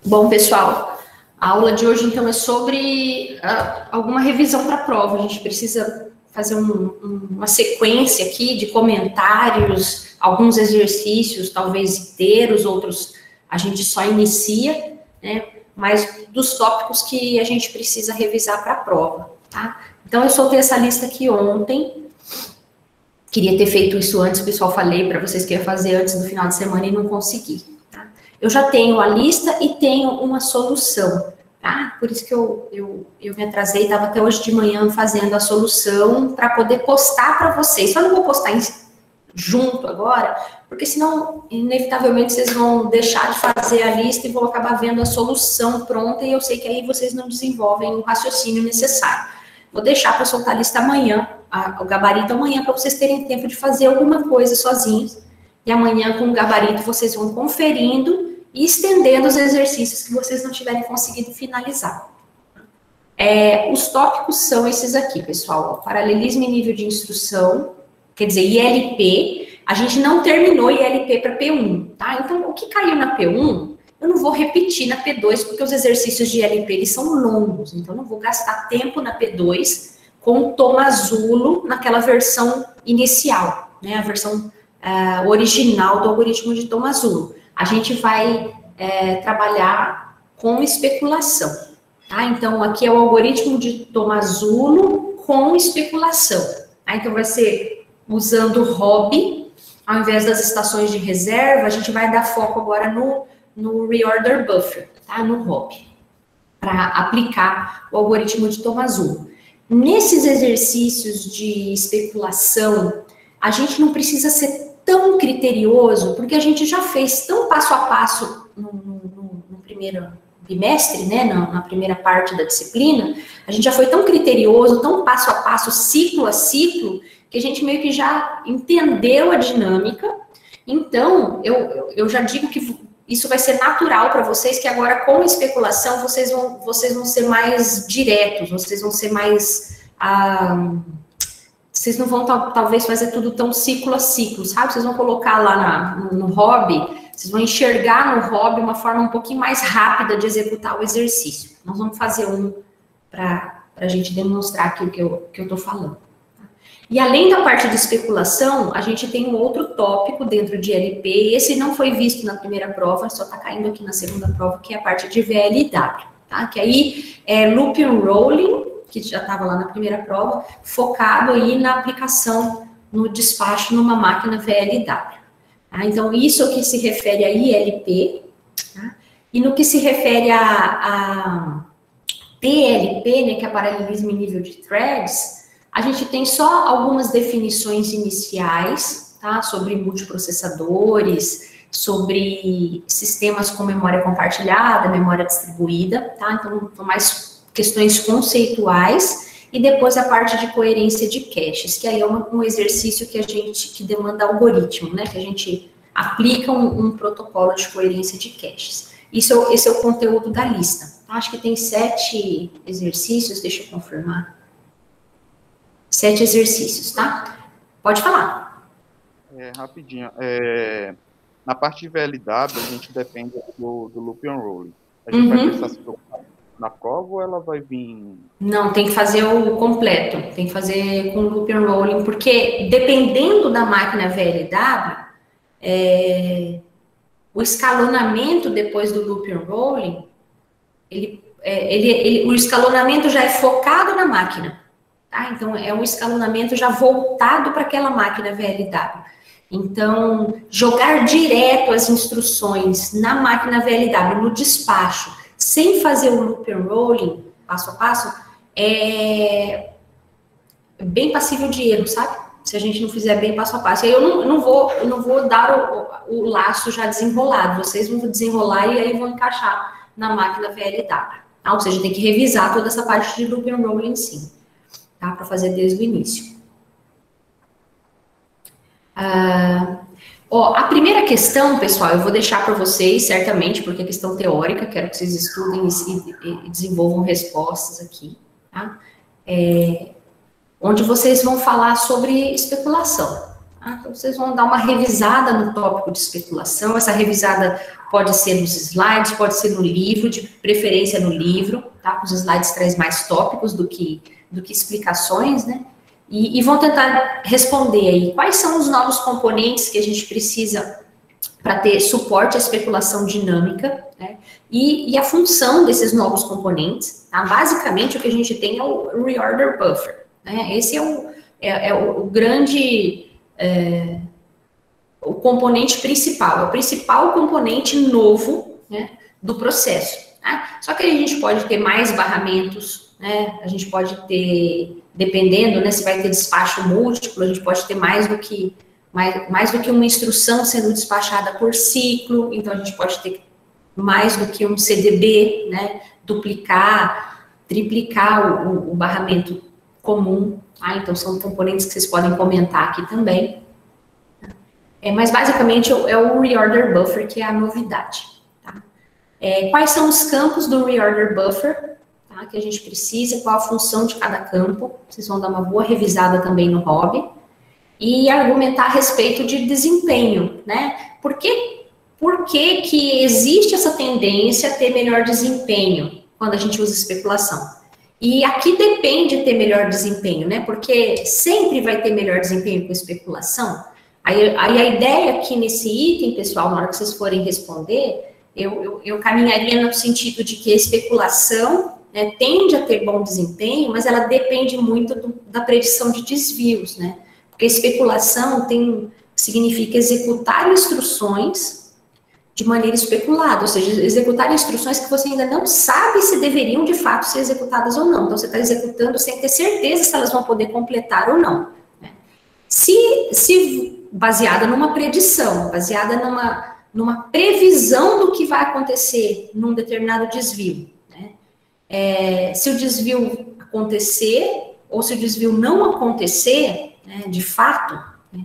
Bom, pessoal, a aula de hoje, então, é sobre alguma revisão para a prova. A gente precisa fazer uma sequência aqui de comentários, alguns exercícios, talvez inteiros, outros a gente só inicia, né? Mas dos tópicos que a gente precisa revisar para a prova, tá? Então, eu soltei essa lista aqui ontem. Queria ter feito isso antes, pessoal, falei para vocês que ia fazer antes do final de semana e não consegui. Eu já tenho a lista e tenho uma solução, tá? Por isso que eu me atrasei, estava até hoje de manhã fazendo a solução para poder postar para vocês. Só não vou postar junto agora, porque senão, inevitavelmente, vocês vão deixar de fazer a lista e vão acabar vendo a solução pronta e eu sei que aí vocês não desenvolvem o raciocínio necessário. Vou deixar para soltar a lista amanhã, o gabarito amanhã, para vocês terem tempo de fazer alguma coisa sozinhos. E amanhã, com o gabarito, vocês vão conferindo e estendendo os exercícios que vocês não tiverem conseguido finalizar. Os tópicos são esses aqui, pessoal. Paralelismo e nível de instrução, quer dizer, ILP. A gente não terminou ILP para P1, tá? Então, o que caiu na P1, eu não vou repetir na P2, porque os exercícios de ILP, eles são longos. Então, eu não vou gastar tempo na P2 com o Tomasulo naquela versão inicial, né? A versão original do algoritmo de Tomasulo. A gente vai trabalhar com especulação, tá? Então, aqui é o algoritmo de Tomasulo com especulação. Tá? Então, vai ser usando o Hobby, ao invés das estações de reserva, a gente vai dar foco agora no Reorder Buffer, tá? No Hobby, para aplicar o algoritmo de Tomasulo. Nesses exercícios de especulação, a gente não precisa ser tão criterioso, porque a gente já fez tão passo a passo no primeiro bimestre, né, na primeira parte da disciplina, a gente já foi tão criterioso, tão passo a passo, ciclo a ciclo, que a gente meio que já entendeu a dinâmica. Então, eu já digo que isso vai ser natural para vocês, que agora com a especulação vocês vão ser mais diretos, vocês vão ser mais... vocês não vão, talvez, fazer tudo tão ciclo a ciclo, sabe? Vocês vão colocar lá no Hobby, vocês vão enxergar no Hobby uma forma um pouquinho mais rápida de executar o exercício. Nós vamos fazer para a gente demonstrar aqui o que eu estou falando. E além da parte de especulação, a gente tem um outro tópico dentro de LP, esse não foi visto na primeira prova, só está caindo aqui na segunda prova, que é a parte de VLW, tá? Que aí é Loop Unrolling, que já estava lá na primeira prova, focado aí na aplicação no despacho numa máquina VLW. Tá? Então, isso é o que se refere a ILP, tá? E no que se refere a PLP, né, que é paralelismo em nível de threads, a gente tem só algumas definições iniciais, tá? Sobre multiprocessadores, sobre sistemas com memória compartilhada, memória distribuída, tá? Então, são mais questões conceituais, e depois a parte de coerência de caches, que aí é um exercício que demanda algoritmo, né? Que a gente aplica um protocolo de coerência de caches. Esse é o conteúdo da lista. Tá? Acho que tem 7 exercícios, deixa eu confirmar. 7 exercícios, tá? Pode falar. Rapidinho. Na parte de VLW, a gente depende do Loop Unrolling. A gente vai precisar se preocupar na prova ou ela vai vir... Não, tem que fazer o completo. Tem que fazer com o Loop Unrolling, porque dependendo da máquina VLW, o escalonamento depois do Loop Unrolling, o escalonamento já é focado na máquina. Tá? Então, é um escalonamento já voltado para aquela máquina VLW. Então, jogar direto as instruções na máquina VLW, no despacho, sem fazer o loop unrolling, passo a passo, é bem passível de erro, sabe? Se a gente não fizer bem passo a passo. Aí eu não vou dar o laço já desenrolado, vocês vão desenrolar e aí vão encaixar na máquina VLW. Tá? Ou seja, tem que revisar toda essa parte de loop unrolling sim. Tá? Para fazer desde o início. A primeira questão, pessoal, eu vou deixar para vocês, certamente, porque é questão teórica, quero que vocês estudem e desenvolvam respostas aqui, tá? Onde vocês vão falar sobre especulação. Tá? Então, vocês vão dar uma revisada no tópico de especulação. Essa revisada pode ser nos slides, pode ser no livro, de preferência no livro, tá? Os slides trazem mais tópicos do que explicações, né? E vão tentar responder aí quais são os novos componentes que a gente precisa para ter suporte à especulação dinâmica, né? E a função desses novos componentes, tá? Basicamente, o que a gente tem é o reorder buffer, né? Esse é o grande... o componente principal, é o principal componente novo, né, do processo. Tá? Só que a gente pode ter mais barramentos, né, a gente pode ter, dependendo, né, se vai ter despacho múltiplo, a gente pode ter mais do que uma instrução sendo despachada por ciclo, então a gente pode ter mais do que um CDB, né, duplicar, triplicar o barramento comum, tá? Então são componentes que vocês podem comentar aqui também. Mas basicamente é o reorder buffer que é a novidade. Tá? Quais são os campos do reorder buffer, tá, que a gente precisa, qual a função de cada campo, vocês vão dar uma boa revisada também no hobby, e argumentar a respeito de desempenho, né? Por que que existe essa tendência a ter melhor desempenho quando a gente usa especulação? E aqui depende de ter melhor desempenho, né? Porque sempre vai ter melhor desempenho com especulação. Aí a ideia aqui nesse item, pessoal, na hora que vocês forem responder, eu caminharia no sentido de que a especulação, né, tende a ter bom desempenho, mas ela depende muito da predição de desvios, né? Porque especulação significa executar instruções de maneira especulada, ou seja, executar instruções que você ainda não sabe se deveriam de fato ser executadas ou não. Então, você está executando sem ter certeza se elas vão poder completar ou não. Né? Se baseada numa predição, baseada numa previsão do que vai acontecer num determinado desvio. Né? Se o desvio acontecer, ou se o desvio não acontecer, né, de fato, né,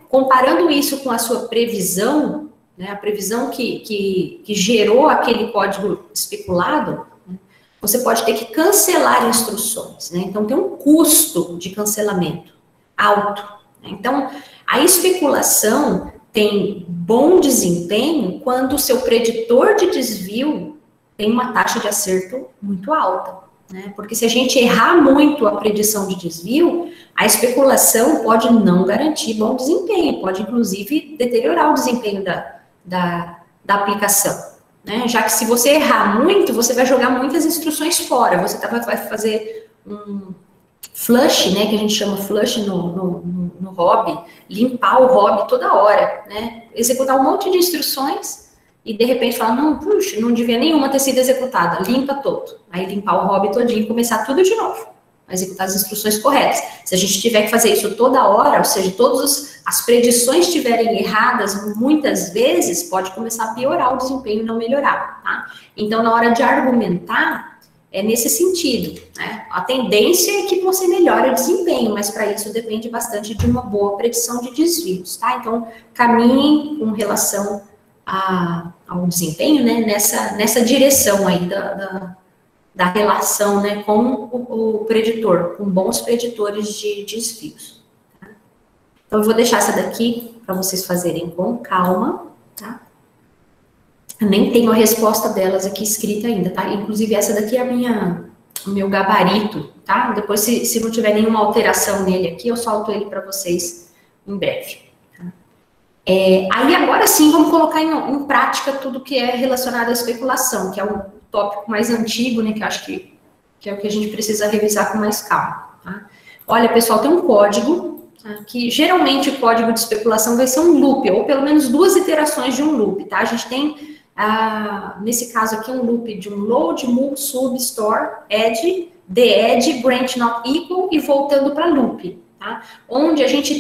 comparando isso com a sua previsão, né, a previsão que gerou aquele código especulado, né, você pode ter que cancelar instruções. Né? Então, tem um custo de cancelamento alto. Né? Então, a especulação tem bom desempenho quando o seu preditor de desvio tem uma taxa de acerto muito alta. Né? Porque se a gente errar muito a predição de desvio, a especulação pode não garantir bom desempenho, pode inclusive deteriorar o desempenho da aplicação. Né? Já que se você errar muito, você vai jogar muitas instruções fora, você vai fazer um flush, né, que a gente chama flush no hobby, limpar o hobby toda hora, né? Executar um monte de instruções e de repente falar, não, puxa, não devia nenhuma ter sido executada, limpa todo. Aí limpar o hobby todinho e começar tudo de novo, executar as instruções corretas. Se a gente tiver que fazer isso toda hora, ou seja, todas as predições estiverem erradas muitas vezes, pode começar a piorar o desempenho e não melhorar, tá? Então, na hora de argumentar, é nesse sentido, né? A tendência é que você melhore o desempenho, mas para isso depende bastante de uma boa predição de desvios, tá? Então, caminhem com relação ao desempenho, né? Nessa direção aí da relação, né, com o preditor, com bons preditores de desvios. Tá? Então, eu vou deixar essa daqui para vocês fazerem com calma, tá? Eu nem tenho a resposta delas aqui escrita ainda, tá? Inclusive, essa daqui é o meu gabarito, tá? Depois, se não tiver nenhuma alteração nele aqui, eu solto ele para vocês em breve. Tá? Aí, agora sim, vamos colocar em prática tudo que é relacionado à especulação, que é o tópico mais antigo, né? Que eu acho que é o que a gente precisa revisar com mais calma, tá? Olha, pessoal, tem um código, tá? Que geralmente o código de especulação vai ser um loop, ou pelo menos 2 iterações de um loop, tá? A gente tem... nesse caso aqui, um loop de um load, move, sub, store, add, the add, branch not equal e voltando para loop, tá? Onde a gente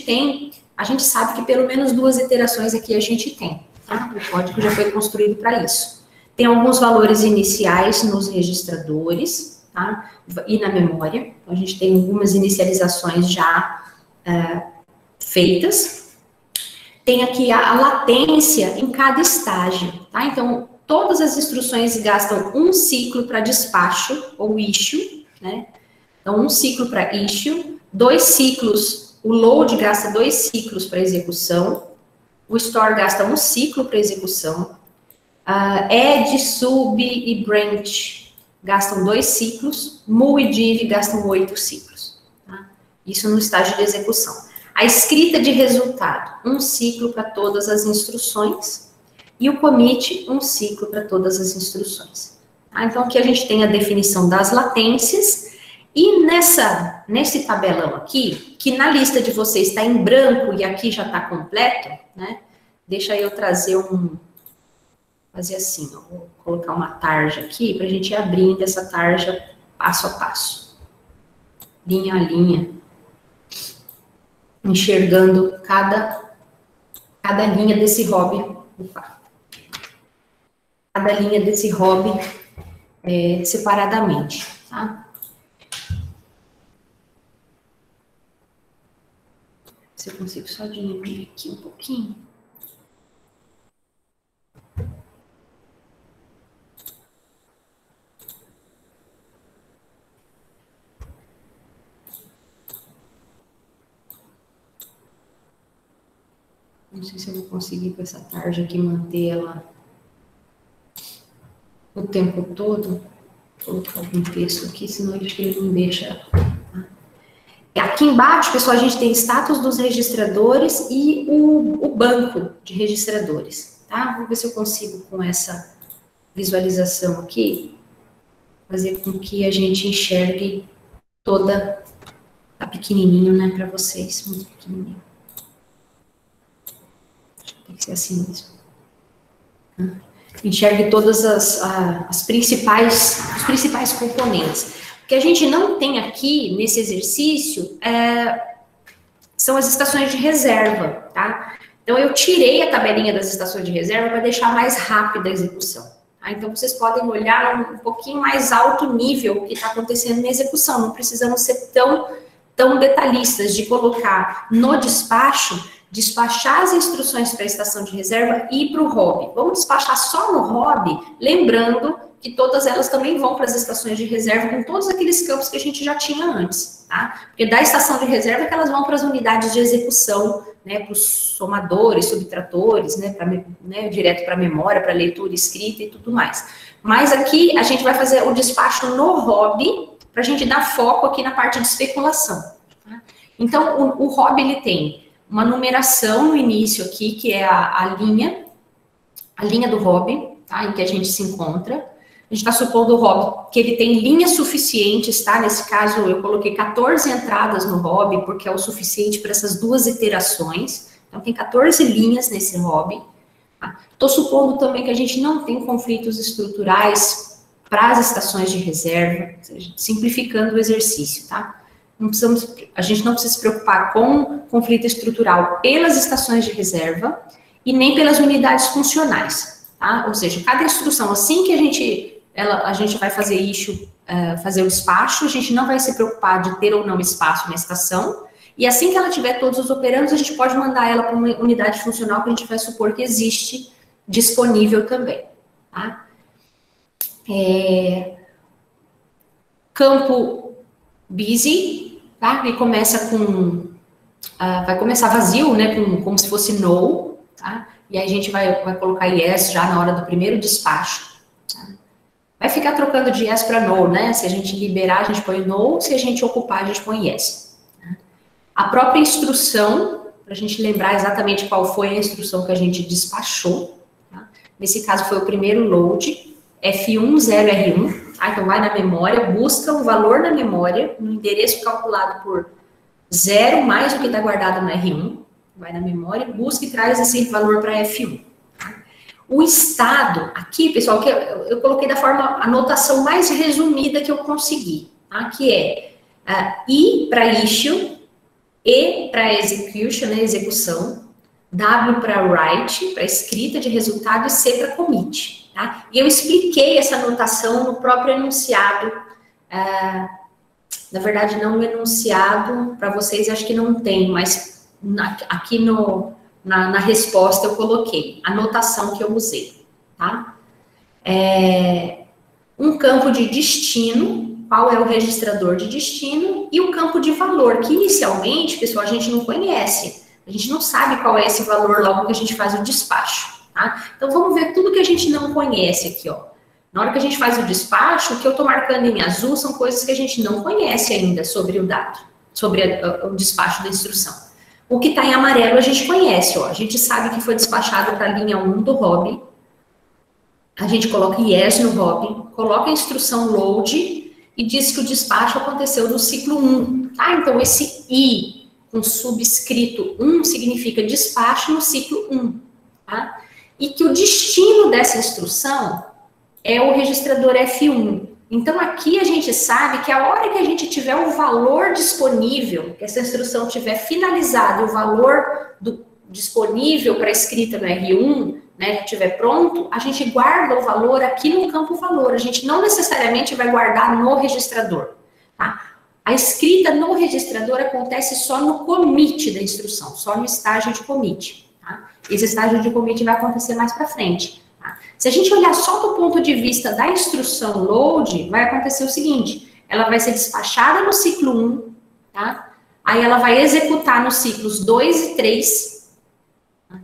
sabe que pelo menos 2 iterações aqui a gente tem, tá? O código já foi construído para isso. Tem alguns valores iniciais nos registradores, tá? E na memória. Então, a gente tem algumas inicializações já feitas. Tem aqui a latência em cada estágio, tá? Então, todas as instruções gastam um ciclo para despacho, ou issue, né? Então, um ciclo para issue, 2 ciclos o load gasta 2 ciclos para execução, o store gasta 1 ciclo para execução, add, sub e branch gastam 2 ciclos, mul e div gastam 8 ciclos. Tá? Isso no estágio de execução. A escrita de resultado, 1 ciclo para todas as instruções, e o commit, 1 ciclo para todas as instruções. Tá? Então, aqui a gente tem a definição das latências, e nesse tabelão aqui, que na lista de vocês está em branco e aqui já está completo, né? Deixa eu trazer fazer assim, ó, vou colocar uma tarja aqui para a gente ir abrindo essa tarja passo a passo, linha a linha, enxergando cada linha desse hobby, cada linha desse hobby separadamente, tá? Se eu consigo só diminuir aqui um pouquinho. Não sei se eu vou conseguir com essa tarja aqui manter ela o tempo todo. Vou colocar algum texto aqui, senão ele não deixa. Aqui embaixo, pessoal, a gente tem status dos registradores e o banco de registradores, tá? Vou ver se eu consigo, com essa visualização aqui, fazer com que a gente enxergue toda a pequenininho, né, para vocês, muito pequenininho. Tem que ser assim mesmo. Enxergue todas os principais componentes. O que a gente não tem aqui nesse exercício são as estações de reserva, tá? Então, eu tirei a tabelinha das estações de reserva para deixar mais rápida a execução. Tá? Então, vocês podem olhar um pouquinho mais alto nível o que está acontecendo na execução. Não precisamos ser tão detalhistas de colocar no despacho, despachar as instruções para a estação de reserva e para o hobby. Vamos despachar só no hobby, lembrando que todas elas também vão para as estações de reserva com todos aqueles campos que a gente já tinha antes, tá? Porque da estação de reserva é que elas vão para as unidades de execução, né, para os somadores, subtratores, né, direto para a memória, para leitura, escrita e tudo mais. Mas aqui a gente vai fazer o despacho no hobby, para a gente dar foco aqui na parte de especulação. Tá? Então, o hobby, ele tem uma numeração no início aqui, que é a linha do hobby, tá, em que a gente se encontra. A gente está supondo o hobby que ele tem linhas suficientes, tá? Nesse caso, eu coloquei 14 entradas no hobby, porque é o suficiente para essas 2 iterações. Então, tem 14 linhas nesse hobby. Estou supondo também que a gente não tem conflitos estruturais para as estações de reserva, ou seja, simplificando o exercício, tá? A gente não precisa se preocupar com conflito estrutural pelas estações de reserva e nem pelas unidades funcionais, tá? Ou seja, cada instrução, assim que a gente vai fazer fazer o despacho, a gente não vai se preocupar de ter ou não espaço na estação, e assim que ela tiver todos os operandos, a gente pode mandar ela para uma unidade funcional que a gente vai supor que existe disponível também, tá? Campo busy, tá? E começa vai começar vazio, né? Como se fosse no, tá? E aí a gente vai colocar yes já na hora do primeiro despacho. Tá? Vai ficar trocando de yes para no, né? Se a gente liberar, a gente põe no, se a gente ocupar, a gente põe yes. Tá? A própria instrução, para a gente lembrar exatamente qual foi a instrução que a gente despachou. Tá? Nesse caso foi o primeiro load, F10R1. Tá? Então vai na memória, busca um valor na memória, no endereço calculado por 0 mais o que está guardado no R1. Vai na memória, busca e traz esse valor para F1. O estado, aqui, pessoal, que eu coloquei da forma, a notação mais resumida que eu consegui, tá? Que é I para issue, E para execution, né, execução, W para write, para escrita de resultado, e C para commit. Tá? E eu expliquei essa notação no próprio enunciado. Na verdade, não no enunciado, para vocês acho que não tem, mas aqui na resposta eu coloquei a notação que eu usei, tá? Um campo de destino, qual é o registrador de destino e o campo de valor, que inicialmente, pessoal, a gente não conhece. A gente não sabe qual é esse valor logo que a gente faz o despacho, tá? Então, vamos ver tudo que a gente não conhece aqui, ó. Na hora que a gente faz o despacho, o que eu estou marcando em azul são coisas que a gente não conhece ainda sobre o dado, sobre o despacho da instrução. O que está em amarelo a gente conhece, ó. A gente sabe que foi despachado para a linha 1 do hobby. A gente coloca yes no hobby, coloca a instrução load e diz que o despacho aconteceu no ciclo 1, tá? Então, esse I com subscrito 1 significa despacho no ciclo 1, tá? E que o destino dessa instrução é o registrador F1. Então, aqui a gente sabe que a hora que a gente tiver o valor disponível, que essa instrução tiver finalizado, o valor disponível para escrita no R1, né, que estiver pronto, a gente guarda o valor aqui no campo valor. A gente não necessariamente vai guardar no registrador, tá? A escrita no registrador acontece só no commit da instrução, só no estágio de commit, tá? Esse estágio de commit vai acontecer mais para frente. Se a gente olhar só do ponto de vista da instrução load, vai acontecer o seguinte, ela vai ser despachada no ciclo 1, tá? Aí ela vai executar nos ciclos 2 e 3,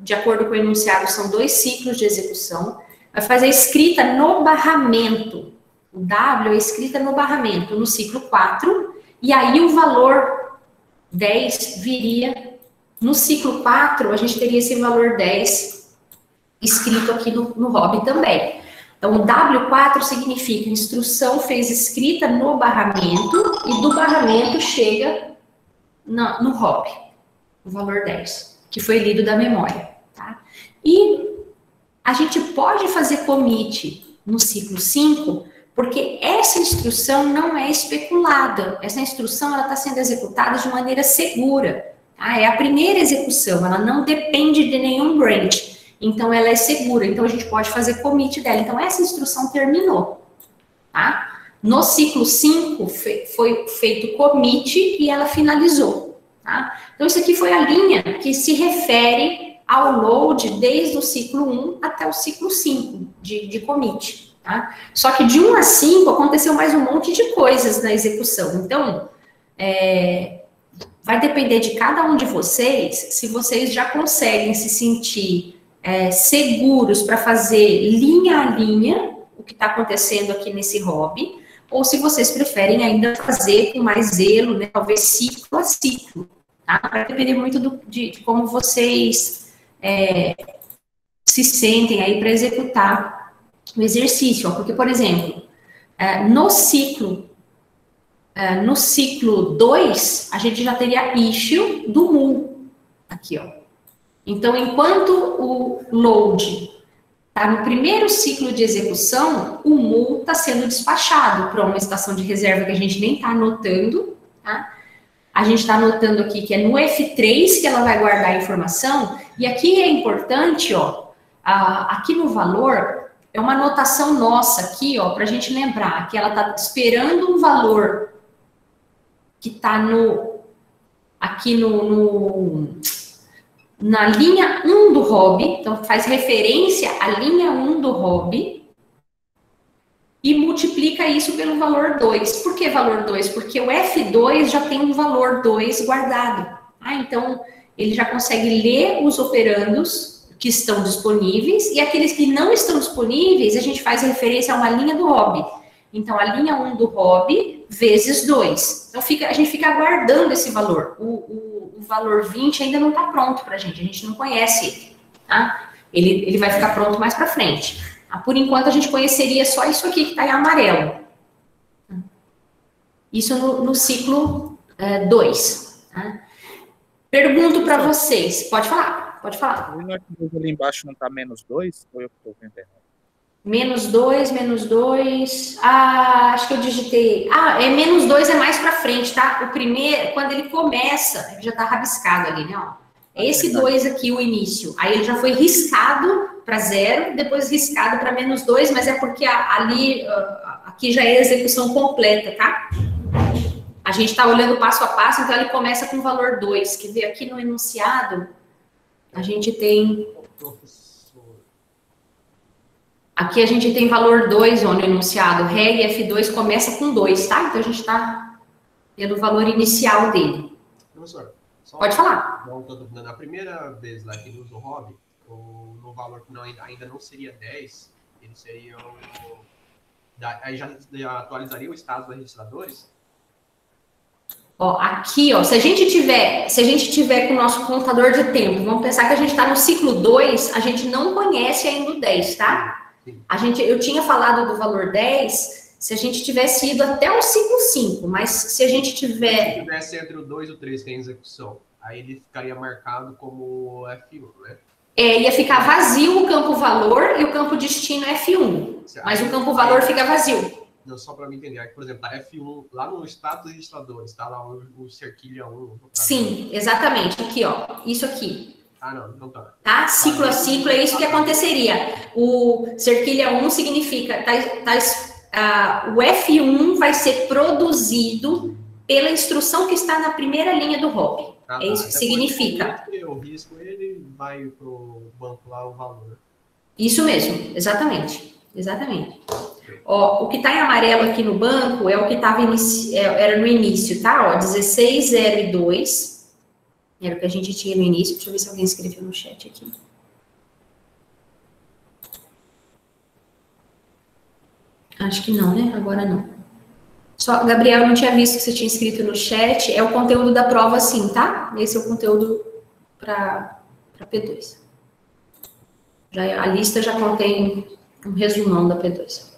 de acordo com o enunciado, são 2 ciclos de execução, vai fazer a escrita no barramento, o W é a escrita no barramento, no ciclo 4, e aí o valor 10 viria, no ciclo 4, a gente teria esse valor 10 escrito aqui no hobby também. Então, o W4 significa instrução fez escrita no barramento e do barramento chega no hobby, o valor 10, que foi lido da memória, tá? E a gente pode fazer commit no ciclo 5, porque essa instrução não é especulada. Essa instrução ela está sendo executada de maneira segura, tá? É a primeira execução, ela não depende de nenhum branch. Então, ela é segura. Então, a gente pode fazer commit dela. Então, essa instrução terminou, tá? No ciclo 5, foi feito commit e ela finalizou, tá? Então, isso aqui foi a linha que se refere ao load desde o ciclo 1 até o ciclo 5 de commit, tá? Só que de 1 a 5 aconteceu mais um monte de coisas na execução. Então, vai depender de cada um de vocês, se vocês já conseguem se sentir seguros para fazer linha a linha o que está acontecendo aqui nesse hobby, ou se vocês preferem ainda fazer com mais zelo, né, talvez ciclo a ciclo, tá? Vai depender muito de como vocês se sentem aí para executar o exercício, ó, porque, por exemplo, no ciclo 2, a gente já teria issue do mul, aqui, ó. Então, enquanto o load está no primeiro ciclo de execução, o mul está sendo despachado para uma estação de reserva que a gente nem está anotando, tá? A gente está anotando aqui que é no F3 que ela vai guardar a informação, e aqui é importante, ó, aqui no valor, é uma anotação nossa aqui, ó, para a gente lembrar que ela está esperando um valor que está aqui na linha 1 do hobby, então faz referência à linha 1 do hobby e multiplica isso pelo valor 2. Por que valor 2? Porque o F2 já tem um valor 2 guardado. Então, ele já consegue ler os operandos que estão disponíveis e aqueles que não estão disponíveis, a gente faz referência a uma linha do hobby. Então, a linha 1 do hobby vezes 2. Então, a gente fica aguardando esse valor. O valor 20 ainda não está pronto para a gente não conhece ele, tá? Ele vai ficar pronto mais para frente. Por enquanto, a gente conheceria só isso aqui que está em amarelo. Isso no ciclo 2. Tá? Pergunto para vocês. Pode falar, pode falar. Ali embaixo não está -2? Ou eu estou vendo errado? -2, -2. Acho que eu digitei. -2 é mais para frente, tá? O primeiro, quando ele começa, já está rabiscado ali, né? Ó. É esse 2 aqui, o início. Aí ele já foi riscado para 0, depois riscado para -2, mas é porque aqui já é a execução completa, tá? A gente está olhando passo a passo, então ele começa com o valor 2, que vê aqui no enunciado, a gente tem... Aqui a gente tem valor 2 no enunciado. Reg F2 começa com 2, tá? Então a gente está pelo valor inicial dele. Professor, pode falar. Na primeira vez lá que ele usa o hobby, no valor que ainda não seria 10, ele seria o... Aí já atualizaria o estado dos registradores? Ó, aqui, ó, se a gente tiver com o nosso contador de tempo, vamos pensar que a gente está no ciclo 2, a gente não conhece ainda o 10, tá? Eu tinha falado do valor 10 se a gente tivesse ido até o ciclo 5, mas se a gente tiver... Se tivesse entre o 2 e o 3, que é a execução, aí ele ficaria marcado como F1, né? Ia ficar vazio o campo valor e o campo destino é F1, mas o campo valor fica vazio. Não, só para me entender, por exemplo, tá F1, lá no status dos registradores, tá lá o cerquilha 1. Sim, exatamente, aqui, ó, isso aqui. Ah, não, então tá. Tá? Ciclo a ciclo, é isso que aconteceria. O cerquilha 1 significa, o F1 vai ser produzido pela instrução que está na primeira linha do hobby. É isso que significa. Eu risco ele, vai pro banco lá o valor. Isso mesmo, exatamente. Exatamente. Ó, o que está em amarelo aqui no banco é o que estava era no início, tá? Ó, 1602. Era o que a gente tinha no início. Deixa eu ver se alguém escreveu no chat aqui. Acho que não, né? Agora não. Só, Gabriel, eu não tinha visto que você tinha escrito no chat. É o conteúdo da prova, sim, tá? Esse é o conteúdo para P2. A lista já contém um resumão da P2.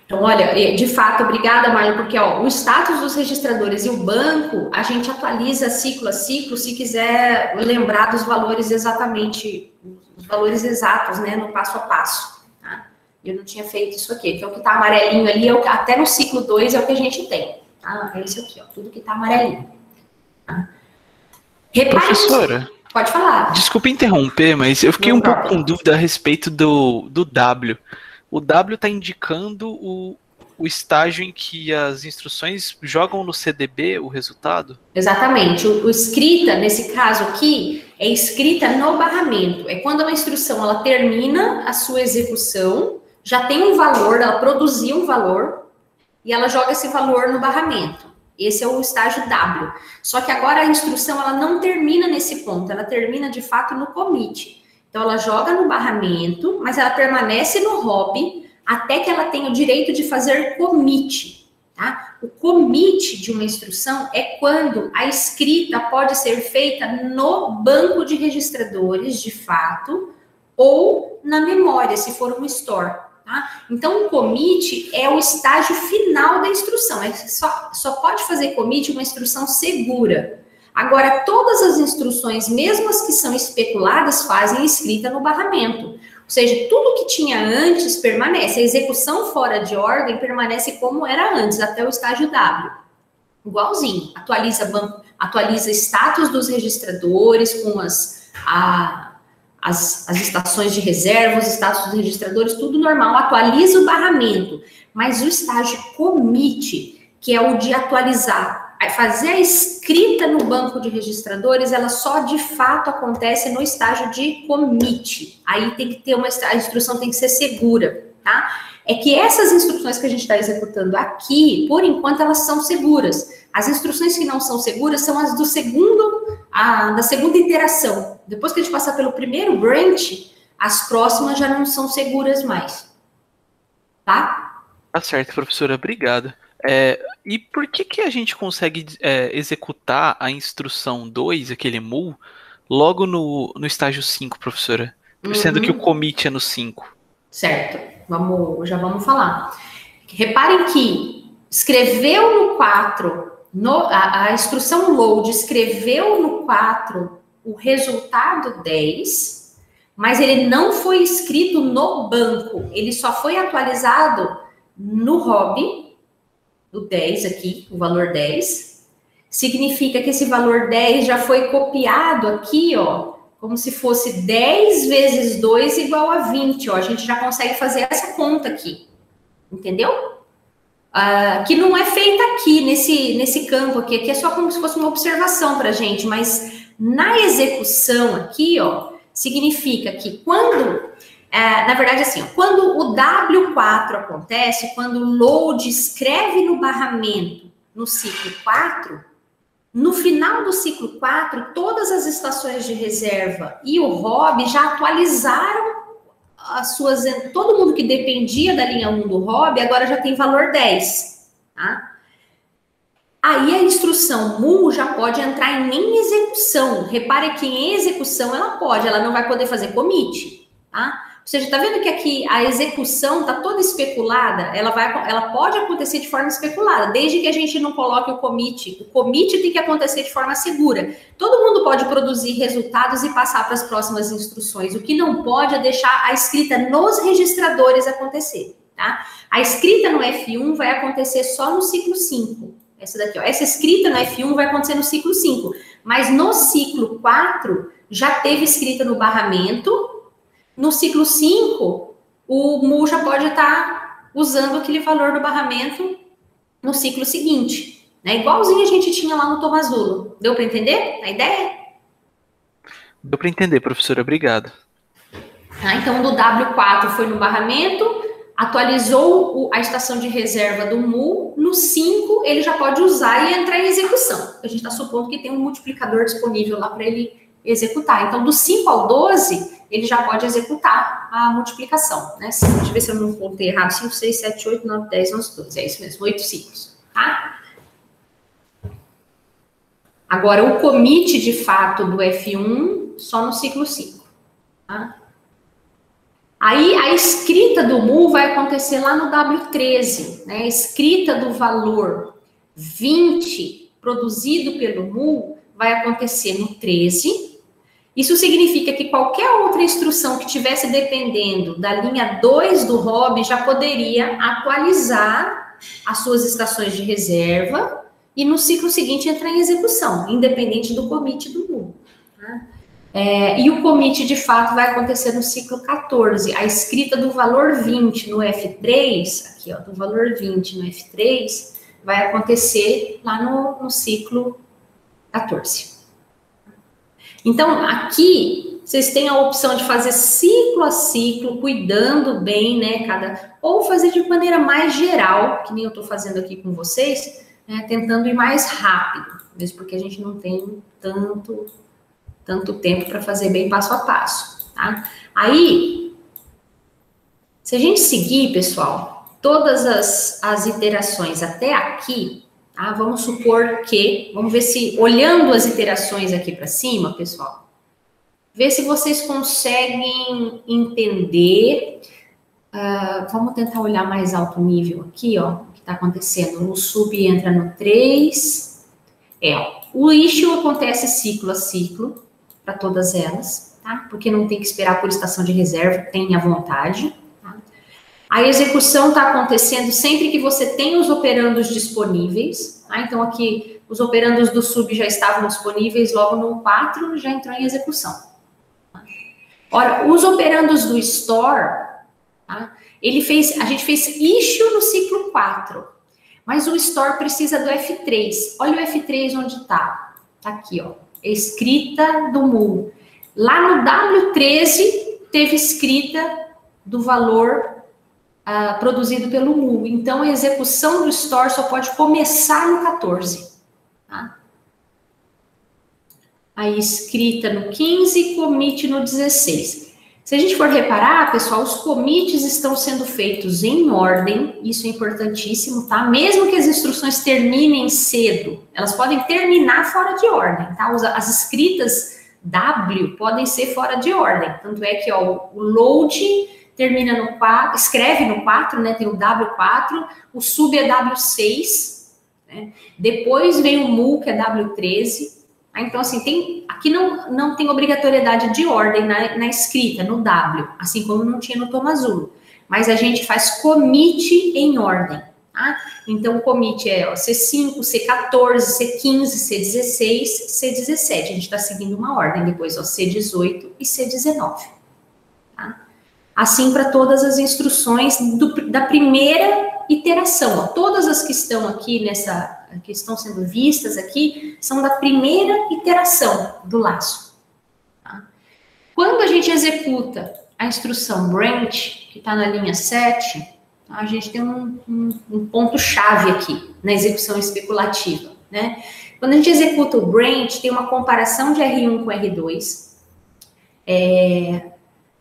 Então, olha, de fato, obrigada, Marlon, porque ó, o status dos registradores e o banco, a gente atualiza ciclo a ciclo, se quiser lembrar dos valores exatamente, os valores exatos, né, no passo a passo. Tá? Eu não tinha feito isso aqui, então o que está amarelinho ali, até no ciclo 2 é o que a gente tem. Tá? É esse aqui, ó, tudo que está amarelinho. Tá? Professora, pode falar. Desculpa interromper, mas eu fiquei um pouco com dúvida a respeito do W. O W está indicando o estágio em que as instruções jogam no CDB o resultado? Exatamente. O escrita, nesse caso aqui, é escrita no barramento. É quando uma instrução ela termina a sua execução, já tem um valor, ela produziu um valor, e ela joga esse valor no barramento. Esse é o estágio W. Só que agora a instrução ela não termina nesse ponto, ela termina de fato no commit. Então, ela joga no barramento, mas ela permanece no hobby até que ela tenha o direito de fazer commit, tá? O commit de uma instrução é quando a escrita pode ser feita no banco de registradores, de fato, ou na memória, se for um store, tá? Então, o commit é o estágio final da instrução. Só pode fazer commit uma instrução segura. Agora, todas as instruções, mesmo as que são especuladas, fazem escrita no barramento. Ou seja, tudo que tinha antes permanece. A execução fora de ordem permanece como era antes, até o estágio W. Igualzinho. Atualiza status dos registradores com as estações de reserva, os status dos registradores, tudo normal. Atualiza o barramento. Mas o estágio commit, que é o de atualizar, fazer a escrita no banco de registradores, ela só de fato acontece no estágio de commit. Aí tem que ter a instrução tem que ser segura, tá? É que essas instruções que a gente está executando aqui, por enquanto, elas são seguras. As instruções que não são seguras são as da segunda iteração. Depois que a gente passar pelo primeiro branch, as próximas já não são seguras mais. Tá? Tá certo, professora. Obrigado. E por que a gente consegue executar a instrução 2, aquele mul, logo no estágio 5, professora? Sendo que o commit é no 5. Certo. Já vamos falar. Reparem que escreveu no 4, a instrução load escreveu no 4 o resultado 10, mas ele não foi escrito no banco, ele só foi atualizado no hobby, do 10 aqui, o valor 10, significa que esse valor 10 já foi copiado aqui, ó, como se fosse 10 vezes 2 igual a 20, ó, a gente já consegue fazer essa conta aqui, entendeu? Que não é feita aqui, nesse campo aqui é só como se fosse uma observação pra gente, mas na execução aqui, ó, significa que quando Na verdade, assim, ó, quando o W4 acontece, quando o load escreve no barramento no ciclo 4, no final do ciclo 4, todas as estações de reserva e o hobby já atualizaram as suas... Todo mundo que dependia da linha 1 do hobby agora já tem valor 10, tá? Aí a instrução mul já pode entrar em execução. Repare que em execução ela não vai poder fazer commit, tá? Ou seja, tá vendo que aqui a execução tá toda especulada? Ela pode acontecer de forma especulada, desde que a gente não coloque o commit. O commit tem que acontecer de forma segura. Todo mundo pode produzir resultados e passar para as próximas instruções. O que não pode é deixar a escrita nos registradores acontecer, tá? A escrita no F1 vai acontecer só no ciclo 5. Essa daqui, ó. Essa escrita no F1 vai acontecer no ciclo 5. Mas no ciclo 4, já teve escrita no barramento. No ciclo 5, o mul já pode estar usando aquele valor do barramento no ciclo seguinte. Né? Igualzinho a gente tinha lá no Tomasulo. Deu para entender a ideia? Deu para entender, professora. Obrigado. Tá, então, do W4 foi no barramento, atualizou a estação de reserva do mul. No 5, ele já pode usar e entrar em execução. A gente está supondo que tem um multiplicador disponível lá para ele executar. Então, do 5 ao 12, ele já pode executar a multiplicação, né? Deixa eu ver se eu não contei errado. 5, 6, 7, 8, 9, 10, 11, 12. É isso mesmo, 8 ciclos, tá? Agora, o commit, de fato, do F1, só no ciclo 5, tá? Aí, a escrita do mul vai acontecer lá no W13, né? A escrita do valor 20 produzido pelo mul vai acontecer no 13. Isso significa que qualquer outra instrução que estivesse dependendo da linha 2 do hobby já poderia atualizar as suas estações de reserva e no ciclo seguinte entrar em execução, independente do commit do mul. Tá? E o commit, de fato, vai acontecer no ciclo 14. A escrita do valor 20 no F3, aqui, ó, do valor 20 no F3, vai acontecer lá no ciclo 14. Então, aqui, vocês têm a opção de fazer ciclo a ciclo, cuidando bem, né, ou fazer de maneira mais geral, que nem eu estou fazendo aqui com vocês, né, tentando ir mais rápido, mesmo porque a gente não tem tanto tempo para fazer bem passo a passo, tá? Aí, se a gente seguir, pessoal, todas as iterações até aqui, tá? Vamos supor que, vamos ver se, olhando as iterações aqui para cima, pessoal, ver se vocês conseguem entender. Vamos tentar olhar mais alto nível aqui, ó, o que está acontecendo. O sub entra no 3. O issue acontece ciclo a ciclo, para todas elas, tá? Porque não tem que esperar por estação de reserva, tenha vontade. Tá? A execução está acontecendo sempre que você tem os operandos disponíveis, tá? Então aqui os operandos do sub já estavam disponíveis, logo no 4 já entrou em execução. Ora, os operandos do store, tá? A gente fez issue no ciclo 4, mas o store precisa do F3. Olha o F3 onde está. Tá aqui, ó. Escrita do mul. Lá no W13 teve escrita do valor produzido pelo mul. Então, a execução do store só pode começar no 14. Tá? Aí, escrita no 15, commit no 16. Se a gente for reparar, pessoal, os commits estão sendo feitos em ordem, isso é importantíssimo, tá? Mesmo que as instruções terminem cedo, elas podem terminar fora de ordem, tá? As escritas W podem ser fora de ordem, tanto é que, ó, o load termina no 4, escreve no 4, né? Tem o W4, o sub é W6, né? Depois vem o mul, que é W13. Então, assim, aqui não tem obrigatoriedade de ordem na escrita, no W, assim como não tinha no Tomasulo. Mas a gente faz commit em ordem, tá? Então, o commit é C5, C14, C15, C16, C17. A gente está seguindo uma ordem, depois ó, C18 e C19. Tá? Assim para todas as instruções da primeira iteração. Ó. Todas as que estão aqui que estão sendo vistas aqui, são da primeira iteração do laço. Tá? Quando a gente executa a instrução branch, que está na linha 7, a gente tem um ponto-chave aqui na execução especulativa, né? Quando a gente executa o branch, tem uma comparação de R1 com R2.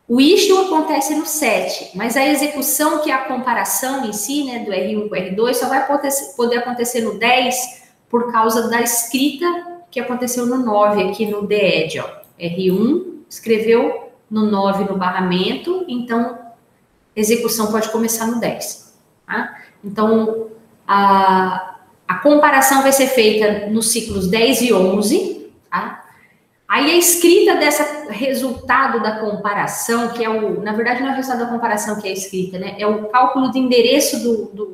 O issue acontece no 7, mas a execução, que é a comparação em si, né, do R1 com R2, só vai poder acontecer no 10 por causa da escrita que aconteceu no 9 aqui no DED, ó. R1 escreveu no 9 no barramento, então execução pode começar no 10. Tá? Então, a comparação vai ser feita nos ciclos 10 e 11, tá? Aí a escrita dessa resultado da comparação, que é na verdade não é o resultado da comparação que é escrita, né? É o cálculo de endereço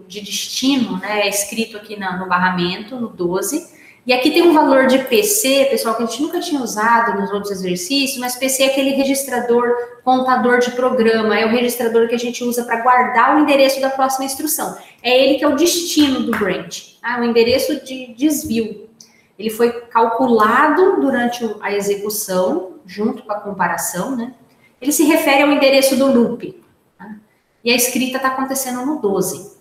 de destino, né? É escrito aqui no barramento, no 12. E aqui tem um valor de PC, pessoal, que a gente nunca tinha usado nos outros exercícios, mas PC é aquele registrador, contador de programa, é o registrador que a gente usa para guardar o endereço da próxima instrução. É ele que é o destino do branch, tá? O endereço de desvio. Ele foi calculado durante a execução, junto com a comparação, né? Ele se refere ao endereço do loop, tá? E a escrita está acontecendo no 12.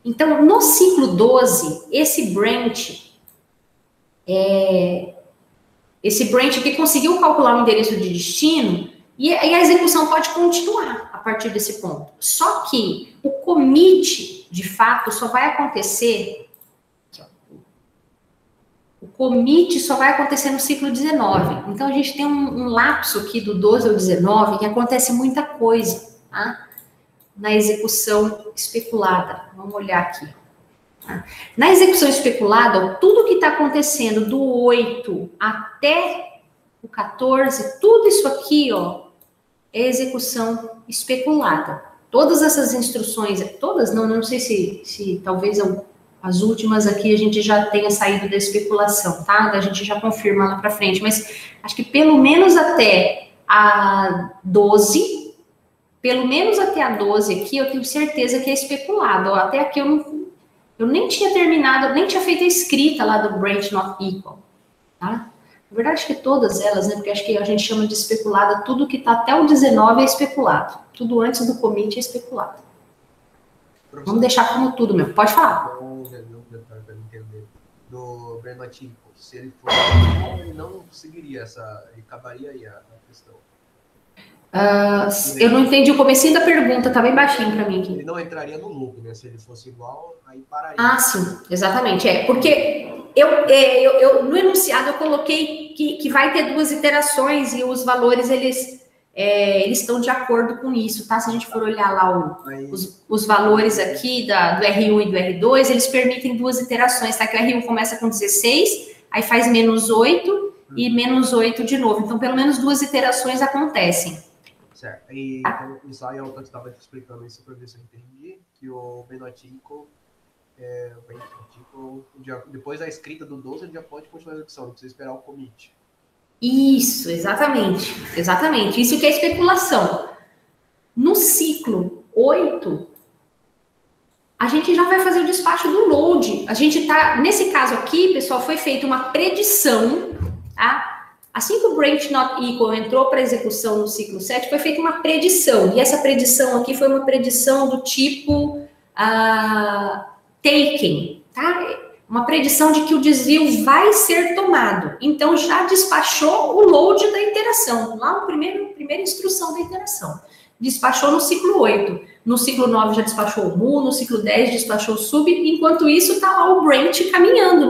Então, no ciclo 12, esse branch aqui conseguiu calcular o endereço de destino e a execução pode continuar a partir desse ponto. Só que o commit, de fato, só vai acontecer... O commit só vai acontecer no ciclo 19. Então, a gente tem um lapso aqui do 12 ao 19 que acontece muita coisa, tá? Na execução especulada. Vamos olhar aqui. Tá? Na execução especulada, ó, tudo que está acontecendo do 8 até o 14, tudo isso aqui, ó, é execução especulada. Todas essas instruções, todas não sei se talvez as últimas aqui a gente já tenha saído da especulação, tá? A gente já confirma lá para frente, mas acho que pelo menos até a 12, pelo menos até a 12 aqui, eu tenho certeza que é especulado. Ó, até aqui eu nem tinha terminado, nem tinha feito a escrita lá do branch not equal, tá? Na verdade, acho que todas elas, né? Porque acho que a gente chama de especulada, tudo que tá até o 19 é especulado. Tudo antes do commit é especulado. Professor, vamos deixar como tudo mesmo. Pode falar. Para entender. Do branch not equal, se ele for igual, ele não conseguiria ele acabaria aí a questão. Eu não entendi o comecinho da pergunta, tá bem baixinho para mim aqui. Ele não entraria no loop, né? Se ele fosse igual, aí pararia. Ah, sim, exatamente. Porque no enunciado eu coloquei que vai ter 2 iterações e os valores, eles estão de acordo com isso, tá? Se a gente for olhar lá os valores aqui do R1 e do R2, eles permitem 2 iterações, tá? Que o R1 começa com 16, aí faz menos 8 e menos 8 de novo. Então, pelo menos 2 iterações acontecem. Certo. E então, isso aí eu estava te explicando isso para ver se eu entendi, que o Benotico, depois da escrita do 12, ele já pode continuar a execução, não precisa esperar o commit. Isso, exatamente. Exatamente. Isso que é especulação. No ciclo 8, a gente já vai fazer o despacho do load. A gente tá, nesse caso aqui, pessoal, foi feita uma predição, tá? Assim que o branch not equal entrou para execução no ciclo 7, foi feita uma predição. E essa predição aqui foi uma predição do tipo taken, tá? Uma predição de que o desvio vai ser tomado. Então, já despachou o load da iteração, lá na primeira instrução da iteração. Despachou no ciclo 8. No ciclo 9 já despachou o mu, no ciclo 10 despachou o sub. Enquanto isso, está lá o branch caminhando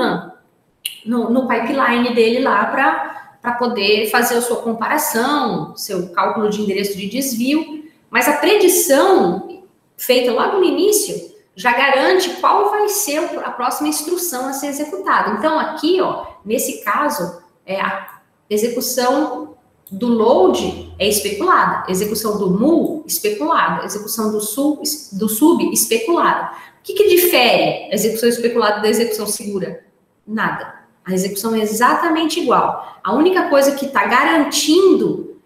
no pipeline dele lá para poder fazer a sua comparação, seu cálculo de endereço de desvio. Mas a predição feita logo no início já garante qual vai ser a próxima instrução a ser executada. Então, aqui, ó, nesse caso, a execução do load é especulada, execução do mu, especulada, execução do sub, especulada. O que difere a execução especulada da execução segura? Nada. A execução é exatamente igual. A única coisa que está garantindo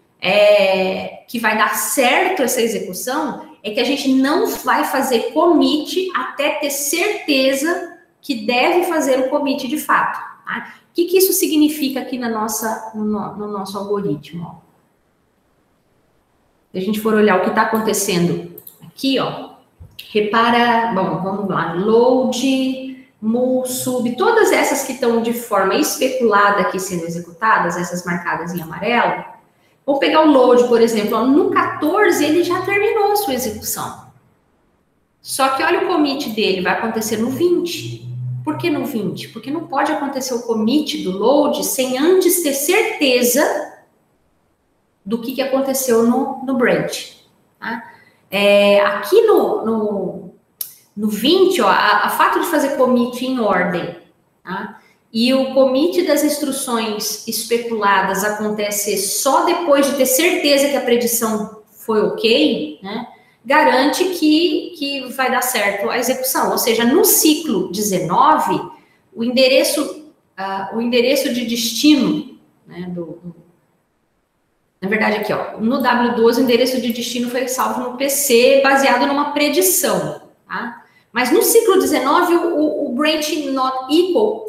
que vai dar certo essa execução é que a gente não vai fazer commit até ter certeza que deve fazer o commit de fato. Tá? O que isso significa aqui no nosso algoritmo? Ó? Se a gente for olhar o que está acontecendo aqui, ó, repara, bom, vamos lá, load, mul, sub, todas essas que estão de forma especulada aqui sendo executadas, essas marcadas em amarelo, vou pegar o load, por exemplo, ó, no 14 ele já terminou a sua execução. Só que olha o commit dele, vai acontecer no 20. Por que no 20? Porque não pode acontecer o commit do load sem antes ter certeza do que aconteceu no branch. Tá? Aqui no 20, ó, a fato de fazer commit em ordem, tá? E o commit das instruções especuladas acontecer só depois de ter certeza que a predição foi ok, né? Garante que vai dar certo a execução. Ou seja, no ciclo 19, o endereço de destino, né, na verdade aqui, ó, no W12 o endereço de destino foi salvo no PC baseado numa predição, tá? Mas no ciclo 19, o branch not equal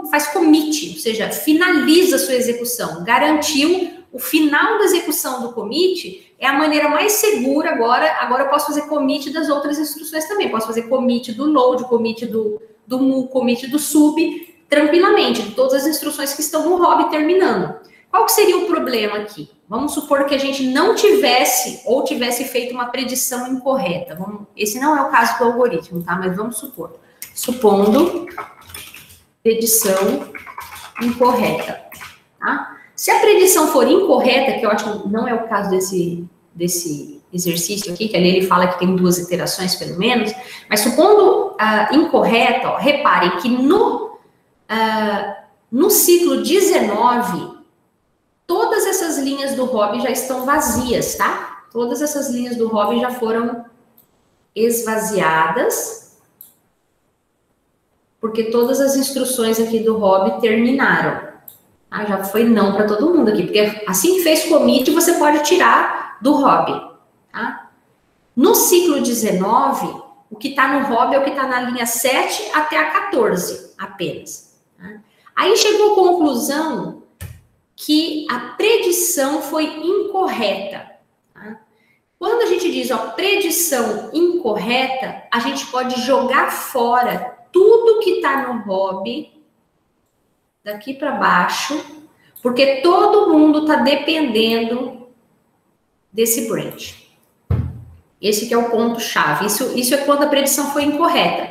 faz commit, ou seja, finaliza a sua execução, garantiu o final da execução do commit. É a maneira mais segura agora eu posso fazer commit das outras instruções também, posso fazer commit do load, commit do mul, commit do sub, tranquilamente, de todas as instruções que estão no hobby terminando. Qual que seria o problema aqui? Vamos supor que a gente não tivesse ou tivesse feito uma predição incorreta. Esse não é o caso do algoritmo, tá? Mas vamos supor. Supondo predição incorreta, tá? Se a predição for incorreta, que eu acho que não é o caso desse exercício aqui, que ali ele fala que tem 2 iterações pelo menos, mas supondo incorreta, ó, reparem que no ciclo 19, todas essas linhas do hobby já estão vazias, tá? Todas essas linhas do hobby já foram esvaziadas, porque todas as instruções aqui do hobby terminaram. Ah, já foi não para todo mundo aqui, porque assim que fez commit, você pode tirar do hobby, tá? No ciclo 19, o que está no hobby é o que está na linha 7 até a 14, apenas. Tá? Aí chegou à conclusão que a predição foi incorreta. Tá? Quando a gente diz, ó, predição incorreta, a gente pode jogar fora tudo que está no hobby daqui para baixo, porque todo mundo está dependendo desse branch. Esse que é o ponto-chave. Isso é quando a predição foi incorreta.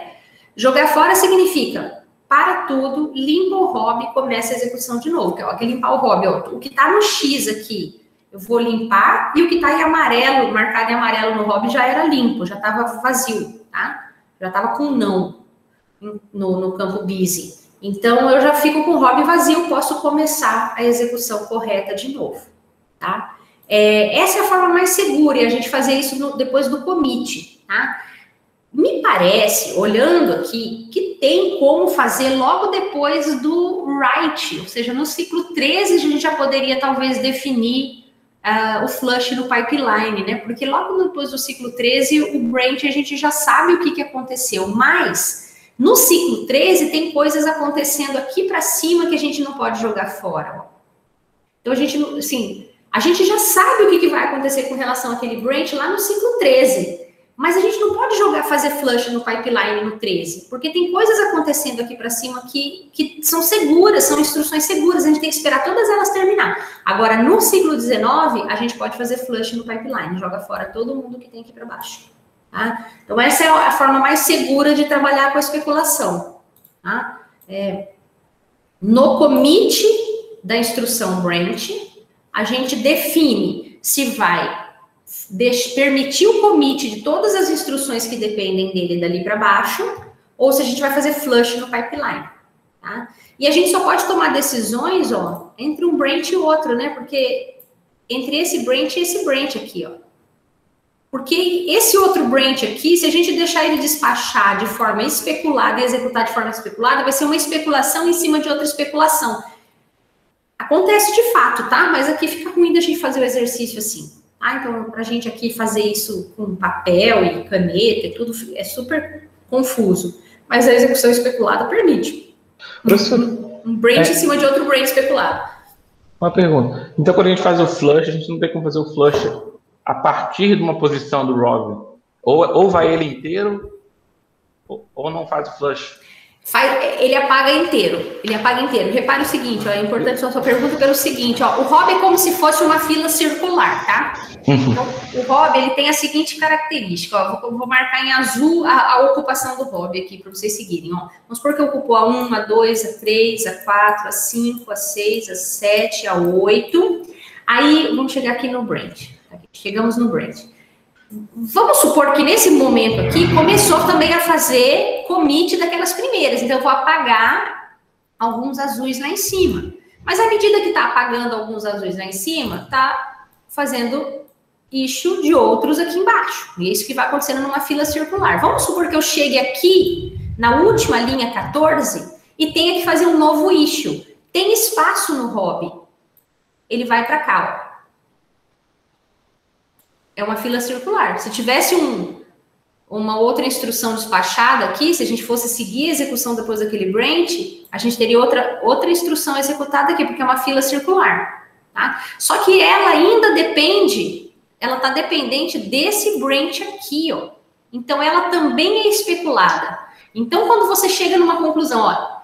Jogar fora significa para tudo, limpa o hobby e começa a execução de novo. Que é limpar o hobby. Ó, o que está no X aqui, eu vou limpar, e o que está em amarelo, marcado em amarelo no hobby, já era limpo, já estava vazio, tá? Já estava com não no campo busy. Então, eu já fico com o hobby vazio, posso começar a execução correta de novo, tá? Essa é a forma mais segura, e a gente fazer isso depois do commit, tá? Me parece, olhando aqui, que tem como fazer logo depois do write, ou seja, no ciclo 13 a gente já poderia talvez definir o flush no pipeline, né? Porque logo depois do ciclo 13, o branch a gente já sabe o que aconteceu, mas no ciclo 13 tem coisas acontecendo aqui para cima que a gente não pode jogar fora. Ó. Então a gente já sabe o que vai acontecer com relação àquele branch lá no ciclo 13. Mas a gente não pode fazer flush no pipeline no 13, porque tem coisas acontecendo aqui para cima que são seguras, são instruções seguras, a gente tem que esperar todas elas terminar. Agora, no ciclo 19, a gente pode fazer flush no pipeline, joga fora todo mundo que tem aqui para baixo. Tá? Então, essa é a forma mais segura de trabalhar com a especulação. Tá? No commit da instrução branch, a gente define se vai permitir o commit de todas as instruções que dependem dele dali para baixo, ou se a gente vai fazer flush no pipeline. Tá? E a gente só pode tomar decisões, ó, entre um branch e outro, né? Porque entre esse branch e esse branch aqui, ó. Porque esse outro branch aqui, se a gente deixar ele despachar de forma especulada e executar de forma especulada, vai ser uma especulação em cima de outra especulação. Acontece de fato, tá? Mas aqui fica ruim da gente fazer o exercício assim. Então, pra gente aqui fazer isso com papel e caneta e tudo, é super confuso. Mas a execução especulada permite. Professor, Um branch em cima de outro branch especulado. Uma pergunta. Então, quando a gente faz o flush, a gente não tem como fazer o flush a partir de uma posição do Rob? Ou vai ele inteiro, ou não faz o flush? Ele apaga inteiro. Ele apaga inteiro. Repare o seguinte, ó, é importante a sua pergunta pelo seguinte, ó, o Rob é como se fosse uma fila circular, tá? Então, o Rob, ele tem a seguinte característica, ó, vou marcar em azul a ocupação do Rob aqui para vocês seguirem, ó. Vamos supor que ocupou a 1, a 2, a 3, a 4, a 5, a 6, a 7, a 8. Aí, vamos chegar aqui no branch. Chegamos no branch. Vamos supor que nesse momento aqui começou também a fazer commit daquelas primeiras. Então, eu vou apagar alguns azuis lá em cima. Mas à medida que está apagando alguns azuis lá em cima, está fazendo issue de outros aqui embaixo. E é isso que vai acontecendo numa fila circular. Vamos supor que eu chegue aqui na última linha 14 e tenha que fazer um novo issue. Tem espaço no Rob. Ele vai para cá, ó. É uma fila circular. Se tivesse uma outra instrução despachada aqui, se a gente fosse seguir a execução depois daquele branch, a gente teria outra instrução executada aqui, porque é uma fila circular. Tá? Só que ela ainda depende, ela está dependente desse branch aqui, ó. Então, ela também é especulada. Então, quando você chega numa conclusão, ó,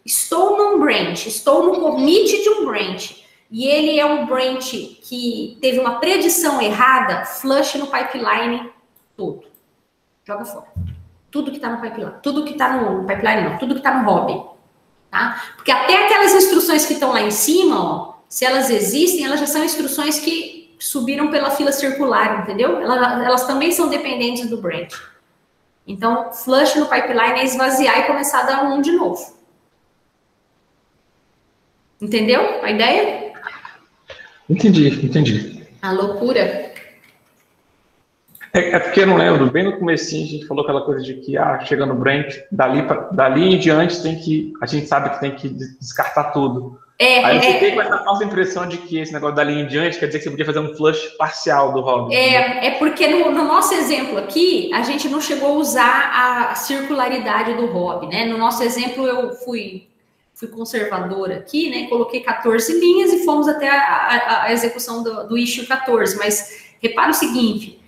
estou num branch, estou no commit de um branch, e ele é um branch que teve uma predição errada, flush no pipeline todo. Joga fora. Tudo que está no pipeline. Tudo que está no pipeline, não. Tudo que está no Rob. Tá? Porque até aquelas instruções que estão lá em cima, ó, se elas existem, elas já são instruções que subiram pela fila circular, entendeu? Elas também são dependentes do branch. Então, flush no pipeline é esvaziar e começar a dar um de novo. Entendeu a ideia? Entendi. A loucura. É porque eu não lembro, bem no comecinho a gente falou aquela coisa de que, chega no branch, dali em diante a gente sabe que tem que descartar tudo. Aí eu fiquei com essa falsa impressão de que esse negócio dali em diante quer dizer que você podia fazer um flush parcial do Rob. É porque no nosso exemplo aqui, a gente não chegou a usar a circularidade do Rob, né? No nosso exemplo, eu fui conservadora aqui, né? Coloquei 14 linhas e fomos até a execução do issue 14. Mas repara o seguinte,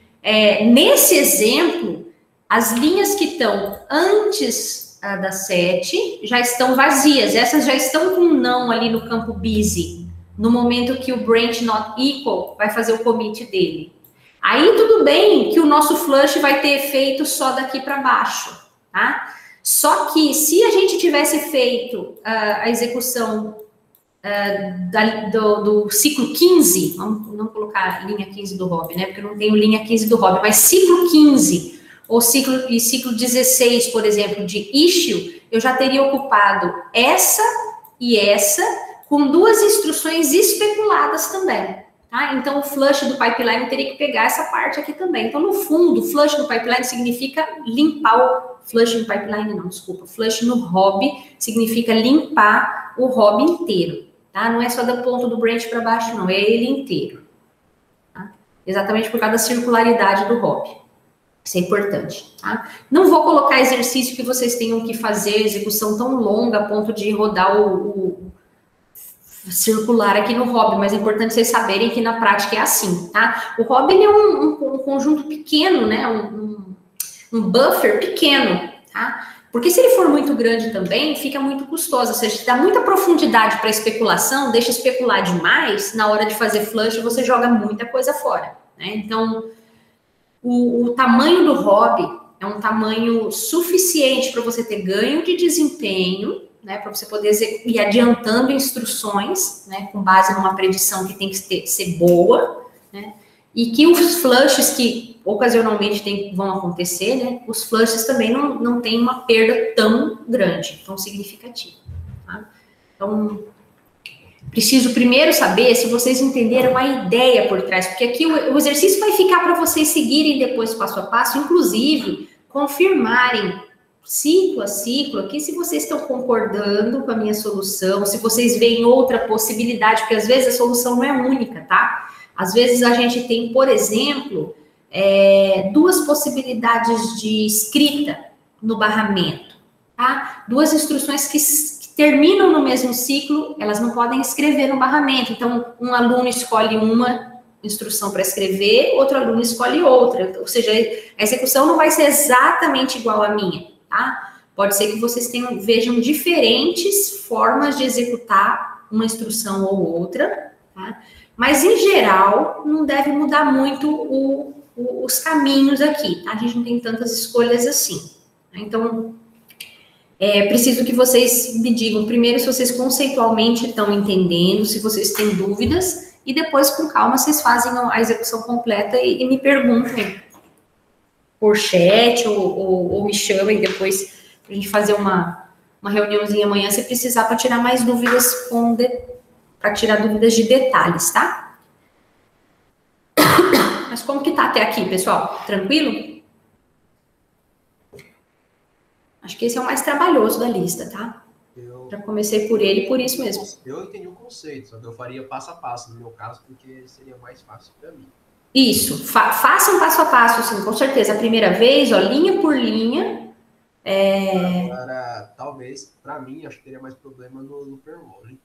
nesse exemplo, as linhas que estão antes da 7 já estão vazias. Essas já estão com não ali no campo busy, no momento que o branch not equal vai fazer o commit dele. Aí tudo bem que o nosso flush vai ter efeito só daqui para baixo, tá? Só que se a gente tivesse feito a execução do ciclo 15, vamos não colocar linha 15 do Rob, né? Porque eu não tenho linha 15 do Rob, mas ciclo 15 ou ciclo 16, por exemplo, de issue, eu já teria ocupado essa e essa com duas instruções especuladas também. Tá? Então, o flush do pipeline teria que pegar essa parte aqui também. Então, no fundo, flush no pipeline significa limpar o... Flush no pipeline não, desculpa. Flush no Rob significa limpar o Rob inteiro. Tá? Não é só do ponto do branch para baixo, não. É ele inteiro. Tá? Exatamente por causa da circularidade do Rob. Isso é importante. Tá? Não vou colocar exercício que vocês tenham que fazer execução tão longa a ponto de rodar o circular aqui no Rob, mas é importante vocês saberem que na prática é assim, tá? O Rob ele é um conjunto pequeno, né? Um buffer pequeno, tá? Porque se ele for muito grande também, fica muito custoso. Ou seja, dá muita profundidade para especulação, deixa especular demais, na hora de fazer flush você joga muita coisa fora, né? Então, o tamanho do Rob é um tamanho suficiente para você ter ganho de desempenho, né, para você poder ir adiantando instruções, né, com base numa predição que tem que ser boa, né, e que os flushes que ocasionalmente vão acontecer, né, os flushes também não tem uma perda tão grande, tão significativa. Tá? Então, preciso primeiro saber se vocês entenderam a ideia por trás, porque aqui o exercício vai ficar para vocês seguirem depois passo a passo, inclusive confirmarem ciclo a ciclo aqui, se vocês estão concordando com a minha solução, se vocês veem outra possibilidade, porque às vezes a solução não é única, tá? Às vezes a gente tem, por exemplo, duas possibilidades de escrita no barramento, tá? Duas instruções que terminam no mesmo ciclo, elas não podem escrever no barramento, então um aluno escolhe uma instrução para escrever, outro aluno escolhe outra. Ou seja, a execução não vai ser exatamente igual à minha, tá? Pode ser que vocês vejam diferentes formas de executar uma instrução ou outra, tá? Mas, em geral, não deve mudar muito os caminhos aqui, tá? A gente não tem tantas escolhas assim. Então, preciso que vocês me digam primeiro se vocês conceitualmente estão entendendo, se vocês têm dúvidas, e depois, com calma, vocês fazem a execução completa e me perguntem por chat ou me chamem depois para a gente fazer uma reuniãozinha amanhã, se precisar, para tirar mais dúvidas para tirar dúvidas de detalhes, tá? Mas como que tá até aqui, pessoal? Tranquilo? Acho que esse é o mais trabalhoso da lista, tá? Já comecei por ele, por isso mesmo. Eu entendi o conceito, só que eu faria passo a passo, no meu caso, porque seria mais fácil para mim. Isso, façam passo a passo, sim, com certeza. A primeira vez, ó, linha por linha. Agora, talvez, para mim, acho que teria mais problema no loop and rolling.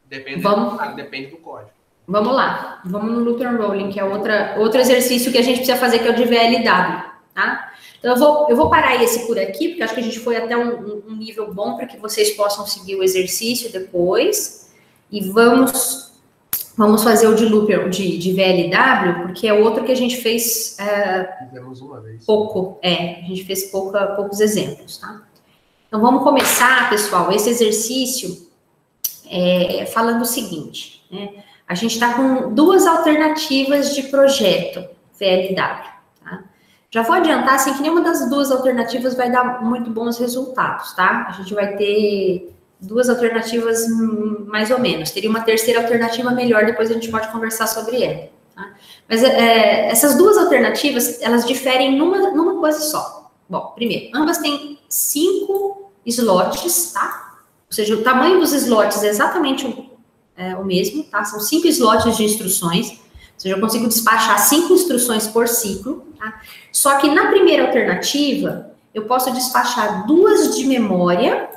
Depende do código. Vamos lá, vamos no loop and rolling, que é outro exercício que a gente precisa fazer, que é o de VLW, tá? Então, eu vou parar esse por aqui, porque acho que a gente foi até um nível bom para que vocês possam seguir o exercício depois. E vamos fazer o de loop de VLW, porque é outro que a gente fez fizemos uma vez. Pouco. A gente fez poucos exemplos, tá? Então, vamos começar, pessoal, esse exercício falando o seguinte, né? A gente está com duas alternativas de projeto VLW, tá? Já vou adiantar, assim, que nenhuma das duas alternativas vai dar muito bons resultados, tá? A gente vai ter duas alternativas mais ou menos. Teria uma terceira alternativa melhor, depois a gente pode conversar sobre ela, tá? Mas essas duas alternativas, elas diferem numa coisa só. Bom, primeiro, ambas têm 5 slots, tá? Ou seja, o tamanho dos slots é exatamente o mesmo, tá? São 5 slots de instruções. Ou seja, eu consigo despachar 5 instruções por ciclo, tá? Só que na primeira alternativa, eu posso despachar 2 de memória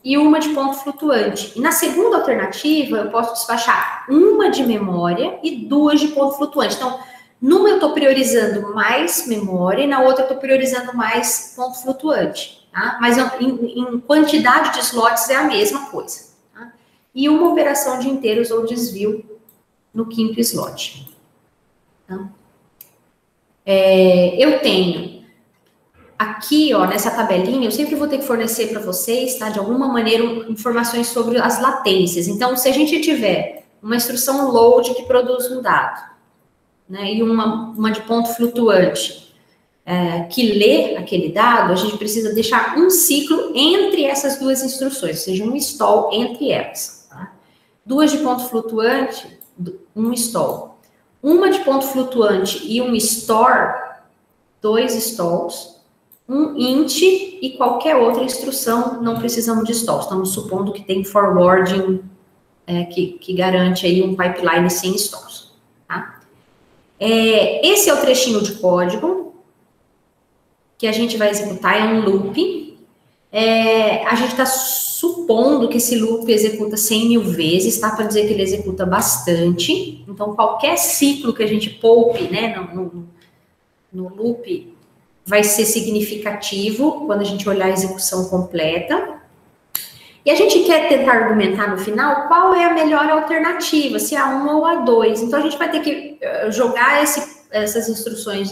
e uma de ponto flutuante. E na segunda alternativa, eu posso despachar uma de memória e 2 de ponto flutuante. Então, numa eu estou priorizando mais memória e na outra eu estou priorizando mais ponto flutuante, tá? Mas em quantidade de slots é a mesma coisa, tá? E uma operação de inteiros ou desvio no 5º slot. Então, eu tenho aqui, ó, nessa tabelinha, eu sempre vou ter que fornecer para vocês, tá, de alguma maneira, informações sobre as latências. Então, se a gente tiver uma instrução load que produz um dado, né, e uma de ponto flutuante que lê aquele dado, a gente precisa deixar um ciclo entre essas duas instruções, ou seja, um stall entre elas. Tá? 2 de ponto flutuante, um stall. Uma de ponto flutuante e um store, 2 stalls, um int e qualquer outra instrução, não precisamos de stall. Estamos supondo que tem forwarding que garante aí um pipeline sem stalls. Tá? Esse é o trechinho de código que a gente vai executar, é um loop. A gente está supondo que esse loop executa 100.000 vezes, tá? Para dizer que ele executa bastante. Então, qualquer ciclo que a gente poupe, né, no loop vai ser significativo quando a gente olhar a execução completa. E a gente quer tentar argumentar no final qual é a melhor alternativa, se a 1 ou a 2. Então, a gente vai ter que jogar essas instruções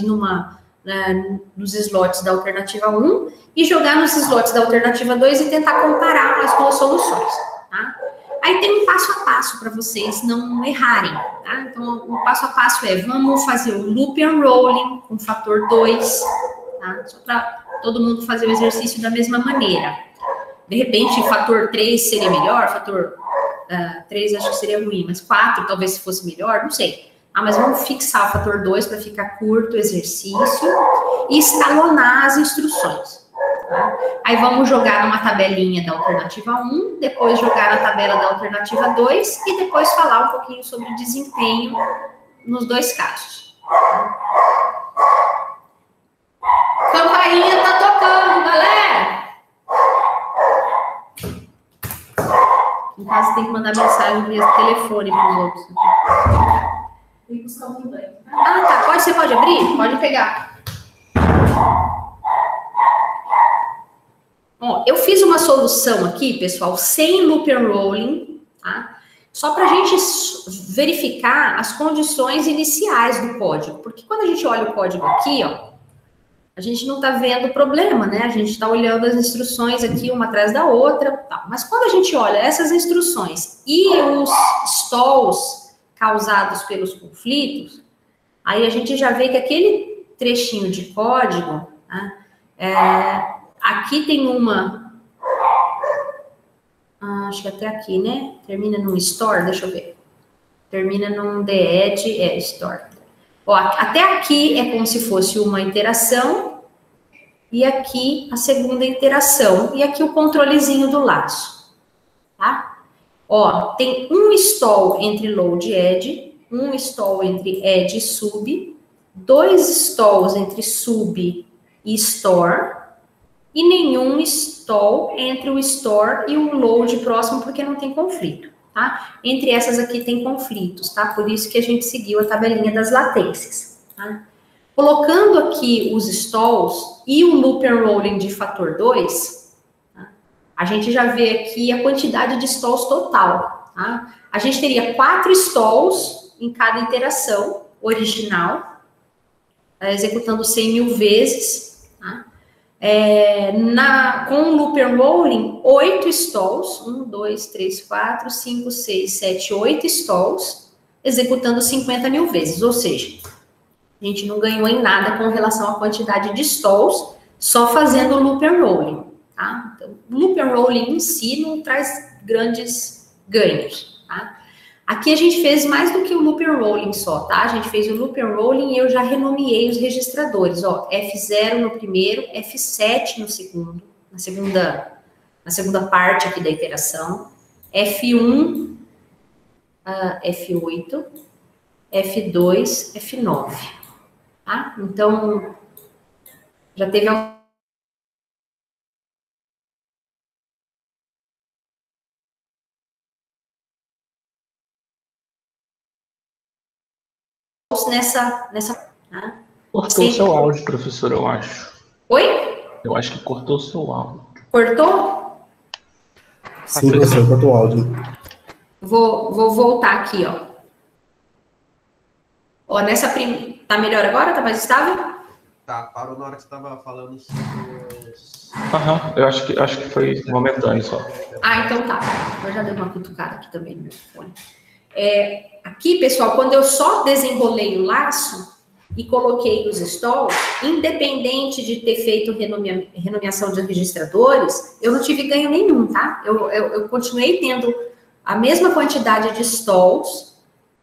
nos slots da alternativa 1 e jogar nos slots da alternativa 2 e tentar comparar as duas soluções, tá? Aí tem um passo a passo para vocês não errarem, tá? Então, o passo a passo vamos fazer o loop and rolling com fator 2, tá? Só para todo mundo fazer o exercício da mesma maneira. De repente, fator 3 seria melhor, fator 3 acho que seria ruim, mas 4 talvez se fosse melhor, não sei. Mas vamos fixar o fator 2 para ficar curto o exercício e escalonar as instruções. Tá? Aí vamos jogar numa tabelinha da alternativa 1, depois jogar na tabela da alternativa 2 e depois falar um pouquinho sobre desempenho nos 2 casos. Campainha tá tocando, galera! Em caso tem que mandar mensagem via telefone para os outros. buscar um banho. Ah, tá. Você pode abrir? Pode pegar. Ó, eu fiz uma solução aqui, pessoal, sem loop and rolling, tá? Só para a gente verificar as condições iniciais do código. Porque quando a gente olha o código aqui, ó, a gente não está vendo o problema, né? A gente está olhando as instruções aqui, uma atrás da outra, tá? Mas quando a gente olha essas instruções e os stalls causados pelos conflitos, aí a gente já vê que aquele trechinho de código, tá? Aqui tem uma... acho que até aqui, né? Termina num store, deixa eu ver. Termina num the edge, store. Ó, até aqui é como se fosse uma iteração, e aqui a segunda iteração, e aqui o controlezinho do laço, tá? Ó, tem um stall entre load e edge, um stall entre edge e sub, 2 stalls entre sub e store, e nenhum stall entre o store e o load próximo, porque não tem conflito. Tá? Entre essas aqui tem conflitos, tá? Por isso que a gente seguiu a tabelinha das latências, tá? Colocando aqui os stalls e o loop and rolling de fator 2, tá? A gente já vê aqui a quantidade de stalls total, tá? A gente teria 4 stalls em cada iteração original, executando 100.000 vezes, tá? Com o loop and rolling, 8 stalls, 1, 2, 3, 4, 5, 6, 7, 8 stalls, executando 50.000 vezes, ou seja, a gente não ganhou em nada com relação à quantidade de stalls, só fazendo o loop and rolling, tá? Então, o loop and rolling em si não traz grandes ganhos, tá? Aqui a gente fez mais do que o loop and rolling só, tá? A gente fez o loop and rolling e eu já renomeei os registradores, ó, F0 no primeiro, F7 no segundo, na segunda parte aqui da iteração, F1, F8, F2, F9, tá? Então, já teve nessa tá? Cortou o seu áudio, professor, eu acho. Oi? Eu acho que cortou o seu áudio. Cortou? Sim, professor, cortou o áudio. Vou voltar aqui, ó. Ó, tá melhor agora? Tá mais estável? Tá, parou na hora que você estava falando sobre os... Aham, eu acho que foi momentâneo só. Ah, então tá. Eu já dei uma cutucada aqui também no meu fone. Aqui, pessoal, quando eu só desenrolei o laço e coloquei os stalls, independente de ter feito renomeação de registradores, eu não tive ganho nenhum, tá? Eu continuei tendo a mesma quantidade de stalls,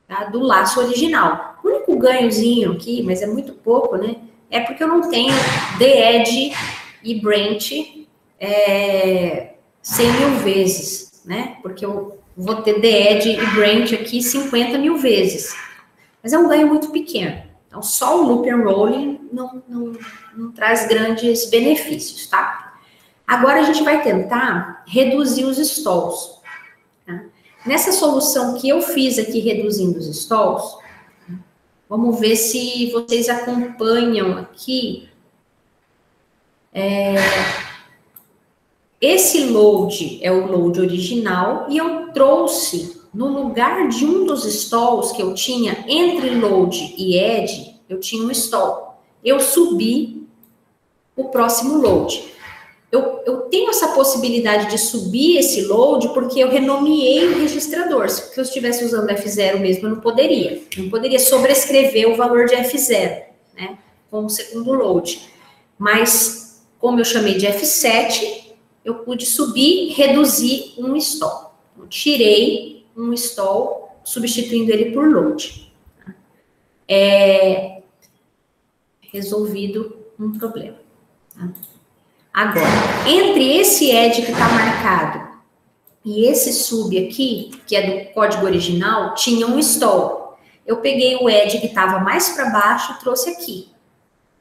tá, do laço original. O único ganhozinho aqui, mas é muito pouco, né? É porque eu não tenho the edge e branch 100.000 vezes, né? Porque eu vou ter the edge e branch aqui 50.000 vezes. Mas é um ganho muito pequeno. Então, só o loop and rolling não traz grandes benefícios, tá? Agora, a gente vai tentar reduzir os stalls. Tá? Nessa solução que eu fiz aqui, reduzindo os stalls, vamos ver se vocês acompanham aqui. Esse load é o load original e eu trouxe, no lugar de um dos stalls que eu tinha entre load e edge, eu tinha um stall. Eu subi o próximo load. Eu tenho essa possibilidade de subir esse load porque eu renomeei o registrador. Se eu estivesse usando F0 mesmo, eu não poderia. Eu não poderia sobrescrever o valor de F0, né, com o segundo load. Mas, como eu chamei de F7, eu pude subir e reduzir um stall. Eu tirei um stall, substituindo ele por load. Resolvido um problema. Tá? Agora, entre esse edge que está marcado e esse sub aqui, que é do código original, tinha um stall. Eu peguei o edge que estava mais para baixo e trouxe aqui.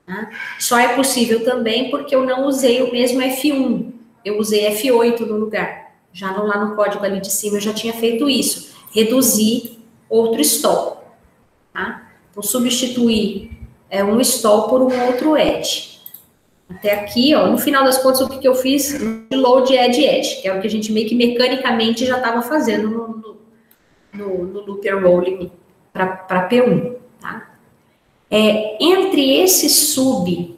Tá? Só é possível também porque eu não usei o mesmo F1. Eu usei F8 no lugar. Já não lá no código ali de cima eu já tinha feito isso. Reduzir outro stall. Tá? Vou substituir um stall por um outro edge. Até aqui, ó, no final das contas, o que eu fiz? Load, add, edge, que é o que a gente meio que mecanicamente já estava fazendo no loop and rolling para P1, tá? Entre esse sub...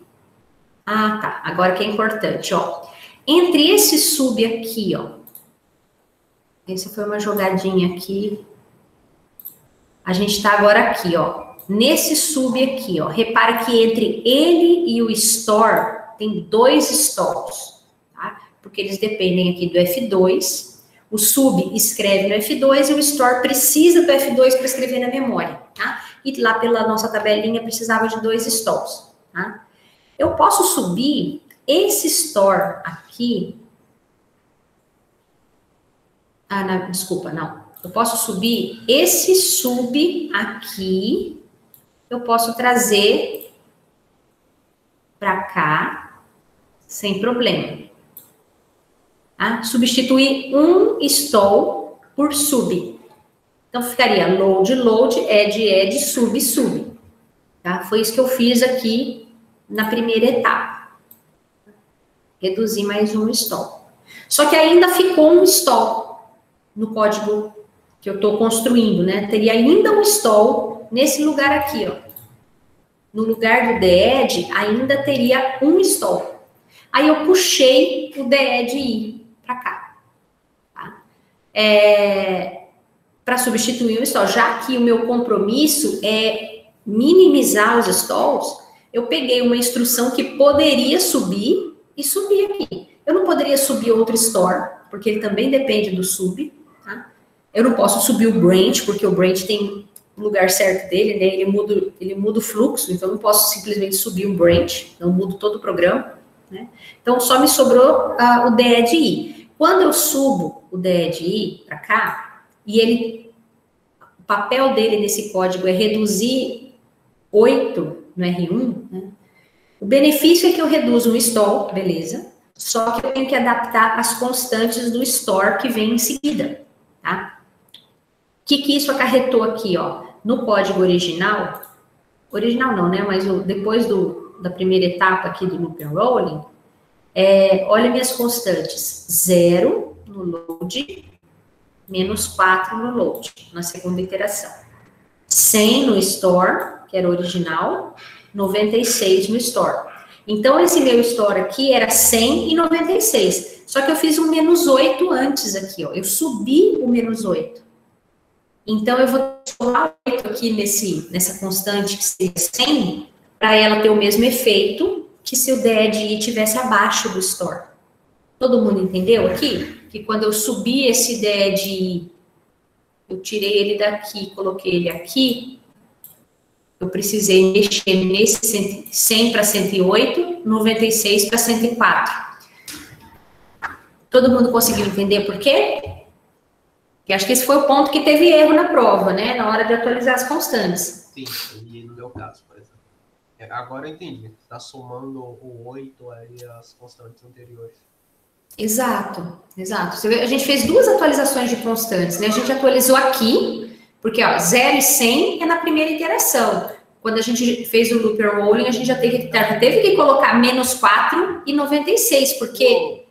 Ah, tá, agora que é importante, ó. Entre esse sub aqui, ó. Essa foi uma jogadinha aqui. A gente está agora aqui, ó. Nesse sub aqui, ó. Repara que entre ele e o store tem 2 stalls, tá? Porque eles dependem aqui do F2. O sub escreve no F2 e o store precisa do F2 para escrever na memória, tá? E lá pela nossa tabelinha precisava de 2 stalls, tá? Eu posso subir esse store aqui. Desculpa, não. Eu posso subir esse sub aqui. Eu posso trazer para cá sem problema. Tá? Substituir um stall por sub. Então, ficaria load, load, add, add, sub, sub. Tá? Foi isso que eu fiz aqui na primeira etapa. Reduzir mais um stall. Só que ainda ficou um stall no código que eu estou construindo, né? Teria ainda um stall nesse lugar aqui, ó. No lugar do dead, ainda teria um stall. Aí eu puxei o dead para cá. Tá? Para substituir o stall. Já que o meu compromisso é minimizar os stalls, eu peguei uma instrução que poderia subir e subir aqui. Eu não poderia subir outro store, porque ele também depende do sub. Tá? Eu não posso subir o branch, porque o branch tem o lugar certo dele, né? Ele muda o fluxo, então eu não posso simplesmente subir um branch, eu mudo todo o programa. Né? Então, só me sobrou o dead. Quando eu subo o dead para cá, e o papel dele nesse código é reduzir 8 no R1, né? O benefício é que eu reduzo um stall, beleza, só que eu tenho que adaptar as constantes do store que vem em seguida, tá? O que isso acarretou aqui, ó? No código original não, né, mas depois da primeira etapa aqui do loop and rolling, olha minhas constantes, 0 no load, menos 4 no load, na segunda iteração. 100 no store, que era o original, 96 no store. Então, esse meu store aqui era 100 e 96. Só que eu fiz um menos 8 antes aqui, ó. Eu subi o menos 8. Então, eu vou transformar 8 aqui nessa constante que seria 100, para ela ter o mesmo efeito que se o dead estivesse abaixo do store. Todo mundo entendeu aqui? Que quando eu subi esse dead, eu tirei ele daqui, coloquei ele aqui, eu precisei mexer nesse 100 para 108, 96 para 104. Todo mundo conseguiu entender por quê? Porque acho que esse foi o ponto que teve erro na prova, né? Na hora de atualizar as constantes. Sim, e no meu caso, por exemplo. Agora eu entendi. Está somando o 8 aí as constantes anteriores. Exato. Você vê, a gente fez 2 atualizações de constantes, né? A gente atualizou aqui, porque, ó, 0 e 100 é na primeira iteração. Quando a gente fez o loop and rolling, a gente já teve que colocar menos 4 e 96, porque...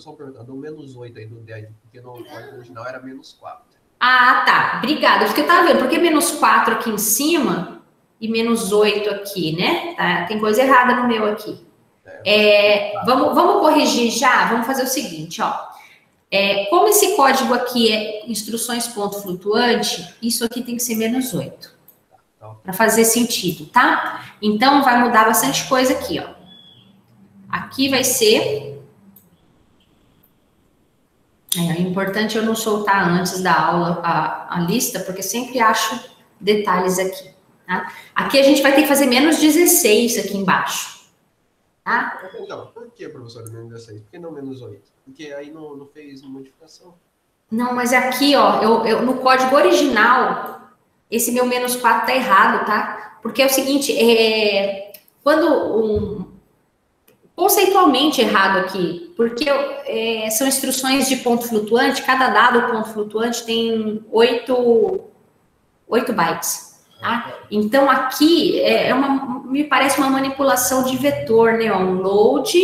Só perguntar, do menos 8 aí do dead, porque no código original era menos 4. Ah, tá. Obrigada. Porque eu tava vendo, porque menos 4 aqui em cima e menos 8 aqui, né? Tá? Tem coisa errada no meu aqui. Vamos corrigir já? Vamos fazer o seguinte, ó. Como esse código aqui é instruções ponto flutuante, isso aqui tem que ser menos 8. Para fazer sentido, tá? Então, vai mudar bastante coisa aqui, ó. Aqui vai ser... É importante eu não soltar antes da aula a lista, porque sempre acho detalhes aqui, tá? Aqui a gente vai ter que fazer menos 16 aqui embaixo, tá? Então, por que, professora, menos 16? Por que não menos 8? Porque aí não fez modificação. Não, mas aqui, ó, no código original, esse meu menos 4 tá errado, tá? Porque é o seguinte, conceitualmente errado aqui, porque são instruções de ponto flutuante, cada dado ponto flutuante tem 8 bytes. Tá? Então, aqui me parece uma manipulação de vetor, né? Um load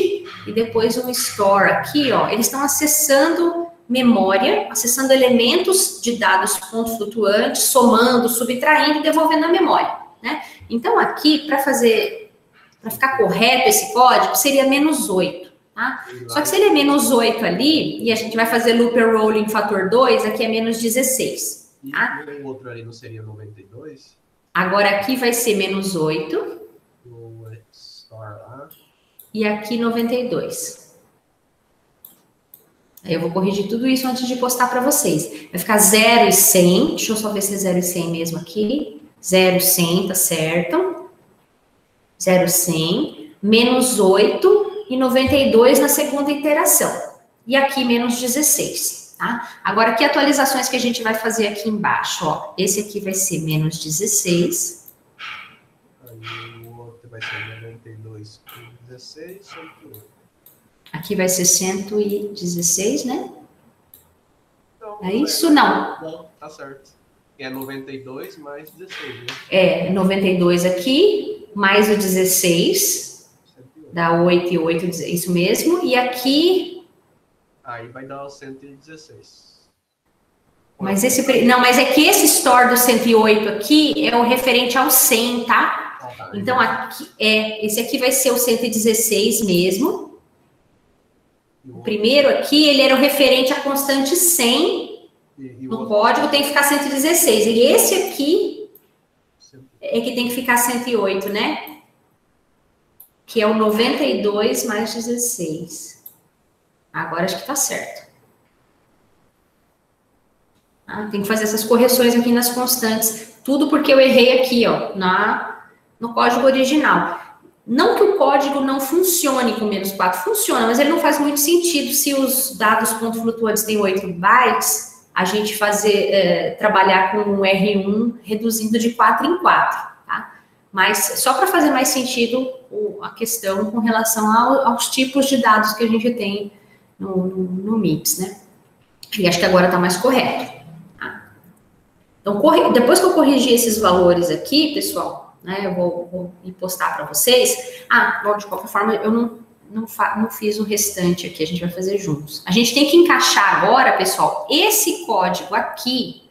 e depois um store. Aqui, ó, eles estão acessando memória, acessando elementos de dados pontos flutuantes, somando, subtraindo e devolvendo a memória, né? Então, aqui, para ficar correto esse código, seria -8, tá? Só que se ele é -8 ali, e a gente vai fazer loop and roll em fator 2, aqui é -16. Tá? E o outro ali não seria 92? Agora aqui vai ser -8. E aqui 92. Aí eu vou corrigir tudo isso antes de postar para vocês. Vai ficar 0 e 100. Deixa eu só ver se é 0 e 100 mesmo aqui. 0 e 100, tá certo. 0 e 100. -8 e 92 na segunda iteração. E aqui -16. Tá? Agora, que atualizações que a gente vai fazer aqui embaixo? Ó, esse aqui vai ser -16. Aí o outro vai ser 92 com 16, 108. Aqui vai ser 116, né? Não, é isso? Não. Não, tá certo. É 92 mais 16, né? É, 92 aqui, mais o 16. 108. Dá 8 e 8, isso mesmo. E aqui... Aí vai dar o 116. Mas mas é que esse store do 108 aqui é o referente ao 100, tá? Então, aqui, esse aqui vai ser o 116 mesmo. O primeiro aqui, ele era o referente à constante 100. No código tem que ficar 116. E esse aqui é que tem que ficar 108, né? Que é o 92 mais 16. Agora acho que tá certo. Tem que fazer essas correções aqui nas constantes. Tudo porque eu errei aqui, ó, no código original. Não que o código não funcione com -4, funciona, mas ele não faz muito sentido se os dados pontos flutuantes têm 8 bytes, a gente trabalhar com um R1 reduzindo de 4 em 4, tá? Mas só para fazer mais sentido a questão com relação aos tipos de dados que a gente tem no MIPS, né? E acho que agora está mais correto. Tá? Então, depois que eu corrigir esses valores aqui, pessoal, né, eu vou postar para vocês. Bom, de qualquer forma, eu não fiz o restante aqui, a gente vai fazer juntos. A gente tem que encaixar agora, pessoal, esse código aqui,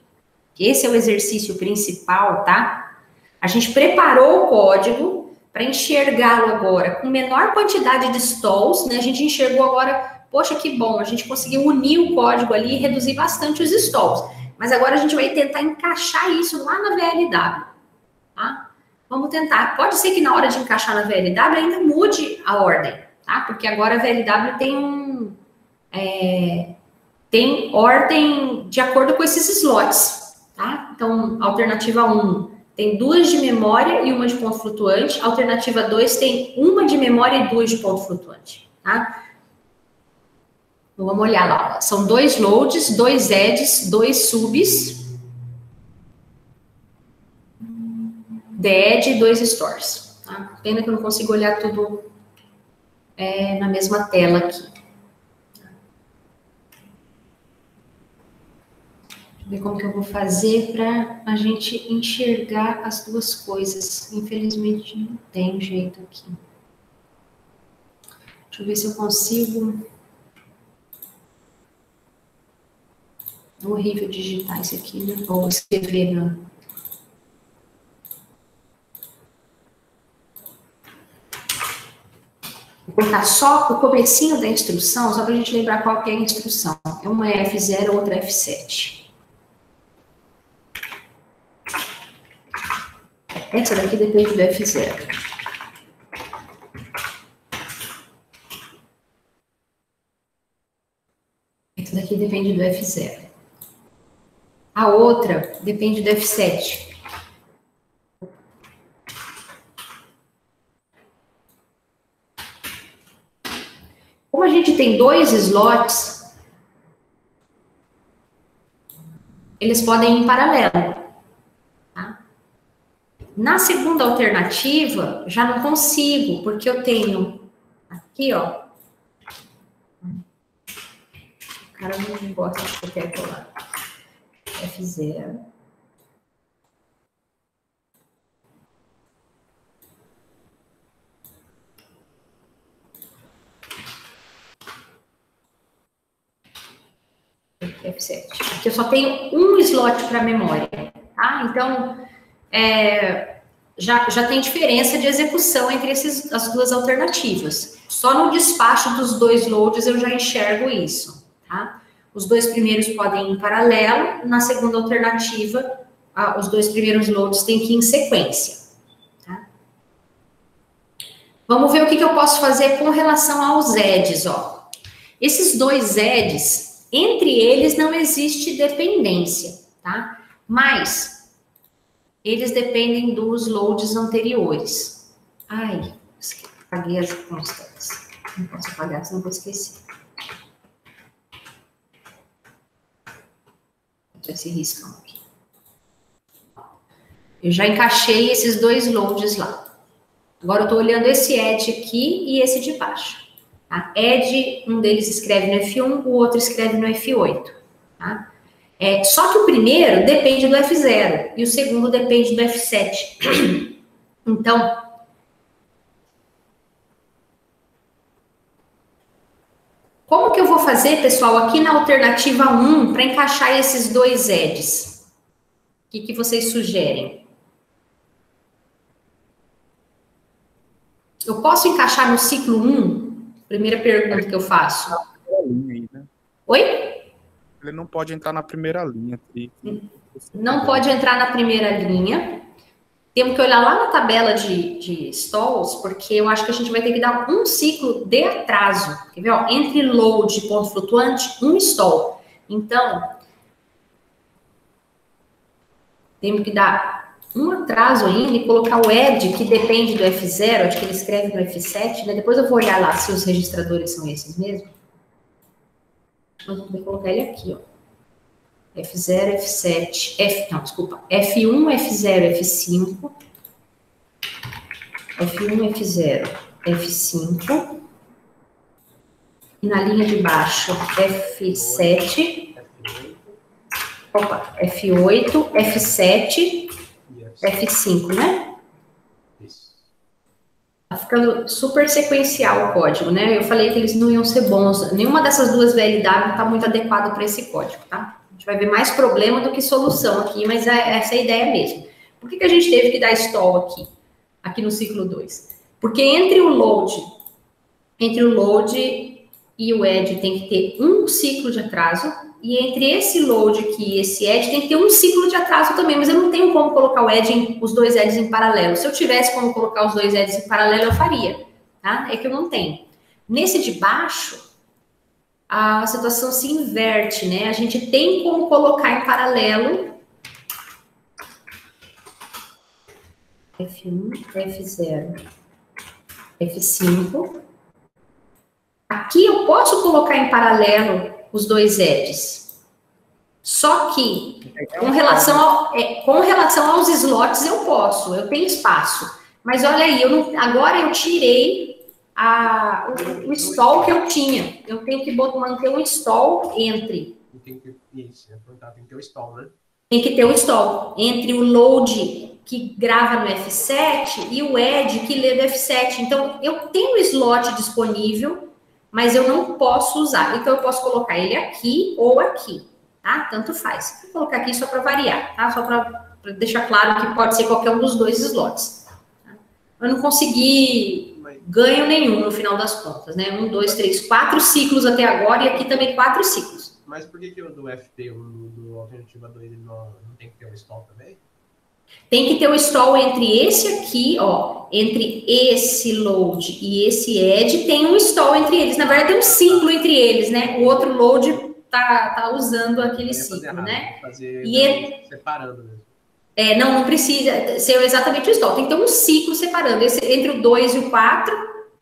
que esse é o exercício principal, tá? A gente preparou o código para enxergá-lo agora com menor quantidade de stalls, né? A gente enxergou agora, poxa, que bom, a gente conseguiu unir o código ali e reduzir bastante os stalls. Mas agora a gente vai tentar encaixar isso lá na VLW, tá? Vamos tentar. Pode ser que na hora de encaixar na VLW ainda mude a ordem, tá? Porque agora a VLW tem ordem de acordo com esses slots, tá? Então, alternativa 1 tem 2 de memória e 1 de ponto flutuante. Alternativa 2 tem 1 de memória e 2 de ponto flutuante, tá? Então, vamos olhar lá. São 2 loads, 2 edges, 2 subs. Edge e 2 stores. Tá? Pena que eu não consigo olhar tudo na mesma tela aqui. Deixa eu ver como que eu vou fazer para a gente enxergar as duas coisas. Infelizmente não tem jeito aqui. Deixa eu ver se eu consigo. É horrível digitar isso aqui, né? Ou escrever no... Vou colocar só o comecinho da instrução, só para a gente lembrar qual que é a instrução. Uma é F0, outra é F7. Essa daqui depende do F0. Essa daqui depende do F0. A outra depende do F7. Como a gente tem 2 slots, eles podem ir em paralelo. Tá? Na segunda alternativa, já não consigo, porque eu tenho aqui, ó. O cara não gosta de qualquer colar. F0. F7. Aqui eu só tenho um slot para memória, tá? Então, já tem diferença de execução entre as duas alternativas. Só no despacho dos dois loads eu já enxergo isso, tá? Os dois primeiros podem ir em paralelo, na segunda alternativa, os dois primeiros loads têm que ir em sequência, tá? Vamos ver o que eu posso fazer com relação aos edges, ó. Esses dois edges, entre eles não existe dependência, tá? Mas eles dependem dos loads anteriores. Ai, apaguei as constantes. Não posso apagar, senão vou esquecer. Esse riscão aqui. Eu já encaixei esses dois loads lá. Agora eu estou olhando esse edge aqui e esse de baixo. Tá? Edge, um deles escreve no F1, o outro escreve no F8. Tá? Só que o primeiro depende do F0 e o segundo depende do F7. Então, como que eu vou fazer, pessoal, aqui na alternativa 1 para encaixar esses dois edges? O que vocês sugerem? Eu posso encaixar no ciclo 1? Primeira pergunta que eu faço. Oi? Ele não pode entrar na primeira linha. Não pode entrar na primeira linha. Temos que olhar lá na tabela de stalls, porque eu acho que a gente vai ter que dar um ciclo de atraso. Quer ver? Ó, entre load e ponto flutuante, um stall. Então, temos que dar um atraso ainda e colocar o edge, que depende do F0, acho que ele escreve no F7, né? Depois eu vou olhar lá se os registradores são esses mesmo. Mas eu vou colocar ele aqui, ó. F0, F7, desculpa. F1, F0, F5. F1, F0, F5. E na linha de baixo, F7. Opa, F8, F7, F5, né? Tá ficando super sequencial o código, né? Eu falei que eles não iam ser bons. Nenhuma dessas duas VLW tá muito adequada para esse código, tá? A gente vai ver mais problema do que solução aqui, mas essa é a ideia mesmo. Por que a gente teve que dar stall aqui no ciclo 2? Porque entre o load e o edge tem que ter um ciclo de atraso, e entre esse load aqui e esse edge tem que ter um ciclo de atraso também, mas eu não tenho como colocar os dois edges em paralelo. Se eu tivesse como colocar os dois edges em paralelo, eu faria, tá? É que eu não tenho. Nesse de baixo, a situação se inverte, né? A gente tem como colocar em paralelo F1, F0, F5. Aqui eu posso colocar em paralelo os dois edges. Só que, com relação aos slots, eu posso, eu tenho espaço. Mas olha aí, agora eu tirei o stall que eu tinha. Eu tenho que manter um stall entre. Tem que ter o stall, né? Tem que ter o stall entre o load que grava no F7 e o edge que lê do F7. Então, eu tenho o slot disponível, mas eu não posso usar. Então, eu posso colocar ele aqui ou aqui, tá? Tanto faz. Vou colocar aqui só para variar, tá? Só para deixar claro que pode ser qualquer um dos dois slots. Tá? Eu não consegui ganho nenhum no final das contas, né? 1, 2, 3, 4 ciclos até agora e aqui também 4 ciclos. Mas por que o do FP1, do Alternativa 2, ele não tem que ter um stall também? Tem que ter um stall entre esse aqui, ó, entre esse load e esse edge, tem um stall entre eles. Na verdade, tem um ciclo entre eles, né? O outro load tá usando aquele ciclo, né? Separando mesmo. Não precisa ser exatamente o stall. Tem que ter um ciclo separando entre o 2 e o 4,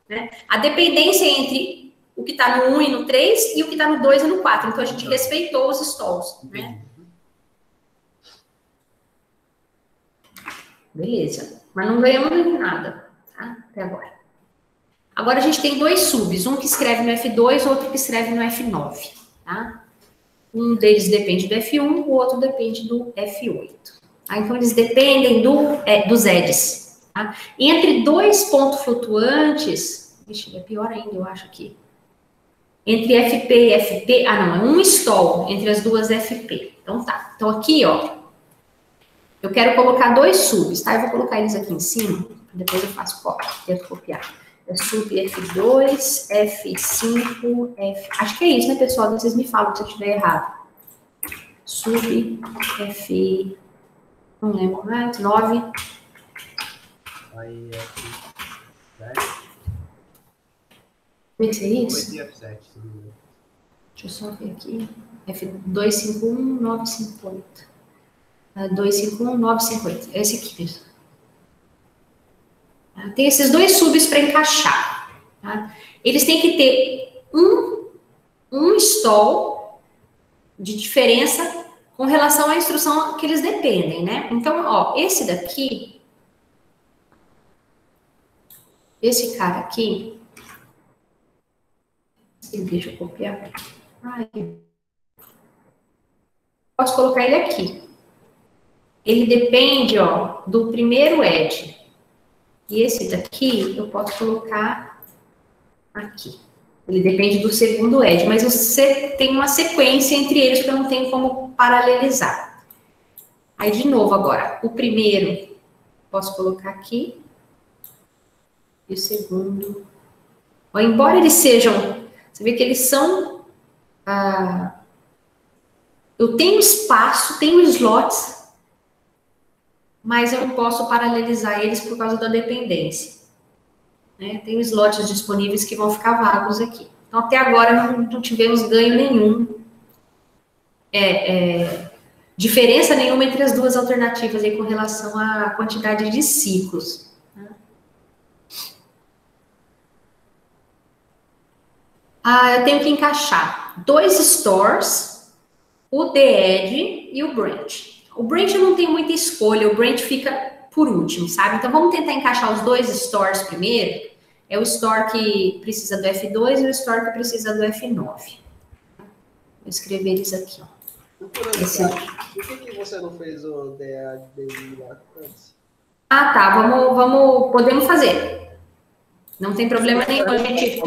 né? A dependência entre o que está no 1 e no 3 e o que está no 2 e no 4. Então, a gente respeitou os stalls, né? Beleza. Mas não ganhamos nada, tá? Até agora. Agora, a gente tem dois subs. Um que escreve no F2, outro que escreve no F9, tá? Um deles depende do F1, o outro depende do F8. Tá? Então, eles dependem dos edges. Tá? Entre dois pontos flutuantes... Vixe, é pior ainda, eu acho, aqui. Entre FP e FP, não, é um stall entre as duas FP. Então tá. Então aqui, ó, eu quero colocar 2 subs, tá? Eu vou colocar eles aqui em cima, depois eu faço copy, tento copiar. É sub F2, F5, F... Acho que é isso, né, pessoal? Vocês me falam se eu estiver errado. Sub F... Não lembro mais, 9. Aí F7. Como é que é isso? 8 e F7. Deixa eu só ver aqui. F251, 958. 251, 958. É esse aqui mesmo. Tem esses 2 subs para encaixar. Tá? Eles têm que ter um stall de diferença com relação à instrução que eles dependem, né? Então, ó, esse daqui, esse cara aqui, deixa eu copiar. Posso colocar ele aqui. Ele depende, ó, do primeiro edge. E esse daqui eu posso colocar aqui. Ele depende do segundo edge, mas você tem uma sequência entre eles que eu não tenho como paralelizar. Aí, de novo, agora, o primeiro posso colocar aqui. E o segundo. Ó, embora eles sejam... Você vê que eles são... eu tenho espaço, tenho slots, mas eu não posso paralelizar eles por causa da dependência. Né? Tem slots disponíveis que vão ficar vagos aqui. Então, até agora, não tivemos ganho nenhum. Diferença nenhuma entre as duas alternativas aí com relação à quantidade de ciclos. Né? Eu tenho que encaixar 2 stores, o DED e o branch. O branch eu não tenho muita escolha, o branch fica por último, sabe? Então, vamos tentar encaixar os 2 stores primeiro. É o store que precisa do F2 e o store que precisa do F9. Vou escrever eles aqui, ó. Por que você não fez o DADI lá antes? Tá. Podemos fazer. Não tem problema nenhum. A gente...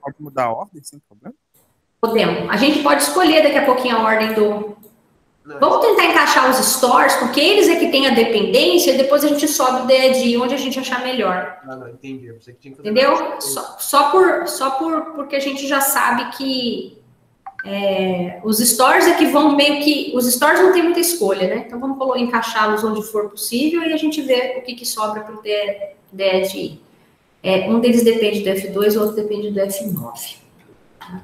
Pode mudar a ordem sem problema? Podemos. A gente pode escolher daqui a pouquinho a ordem do... Vamos tentar encaixar os stores, porque eles é que têm a dependência, e depois a gente sobe o DAD onde a gente achar melhor. Não, entendi. Eu pensei que tinha que fazer. Entendeu? Porque a gente já sabe que os stores é que vão meio que... Os stores não tem muita escolha, né? Então vamos encaixá-los onde for possível e a gente vê o que sobra para o DAD. Um deles depende do F2, o outro depende do F9. Tá?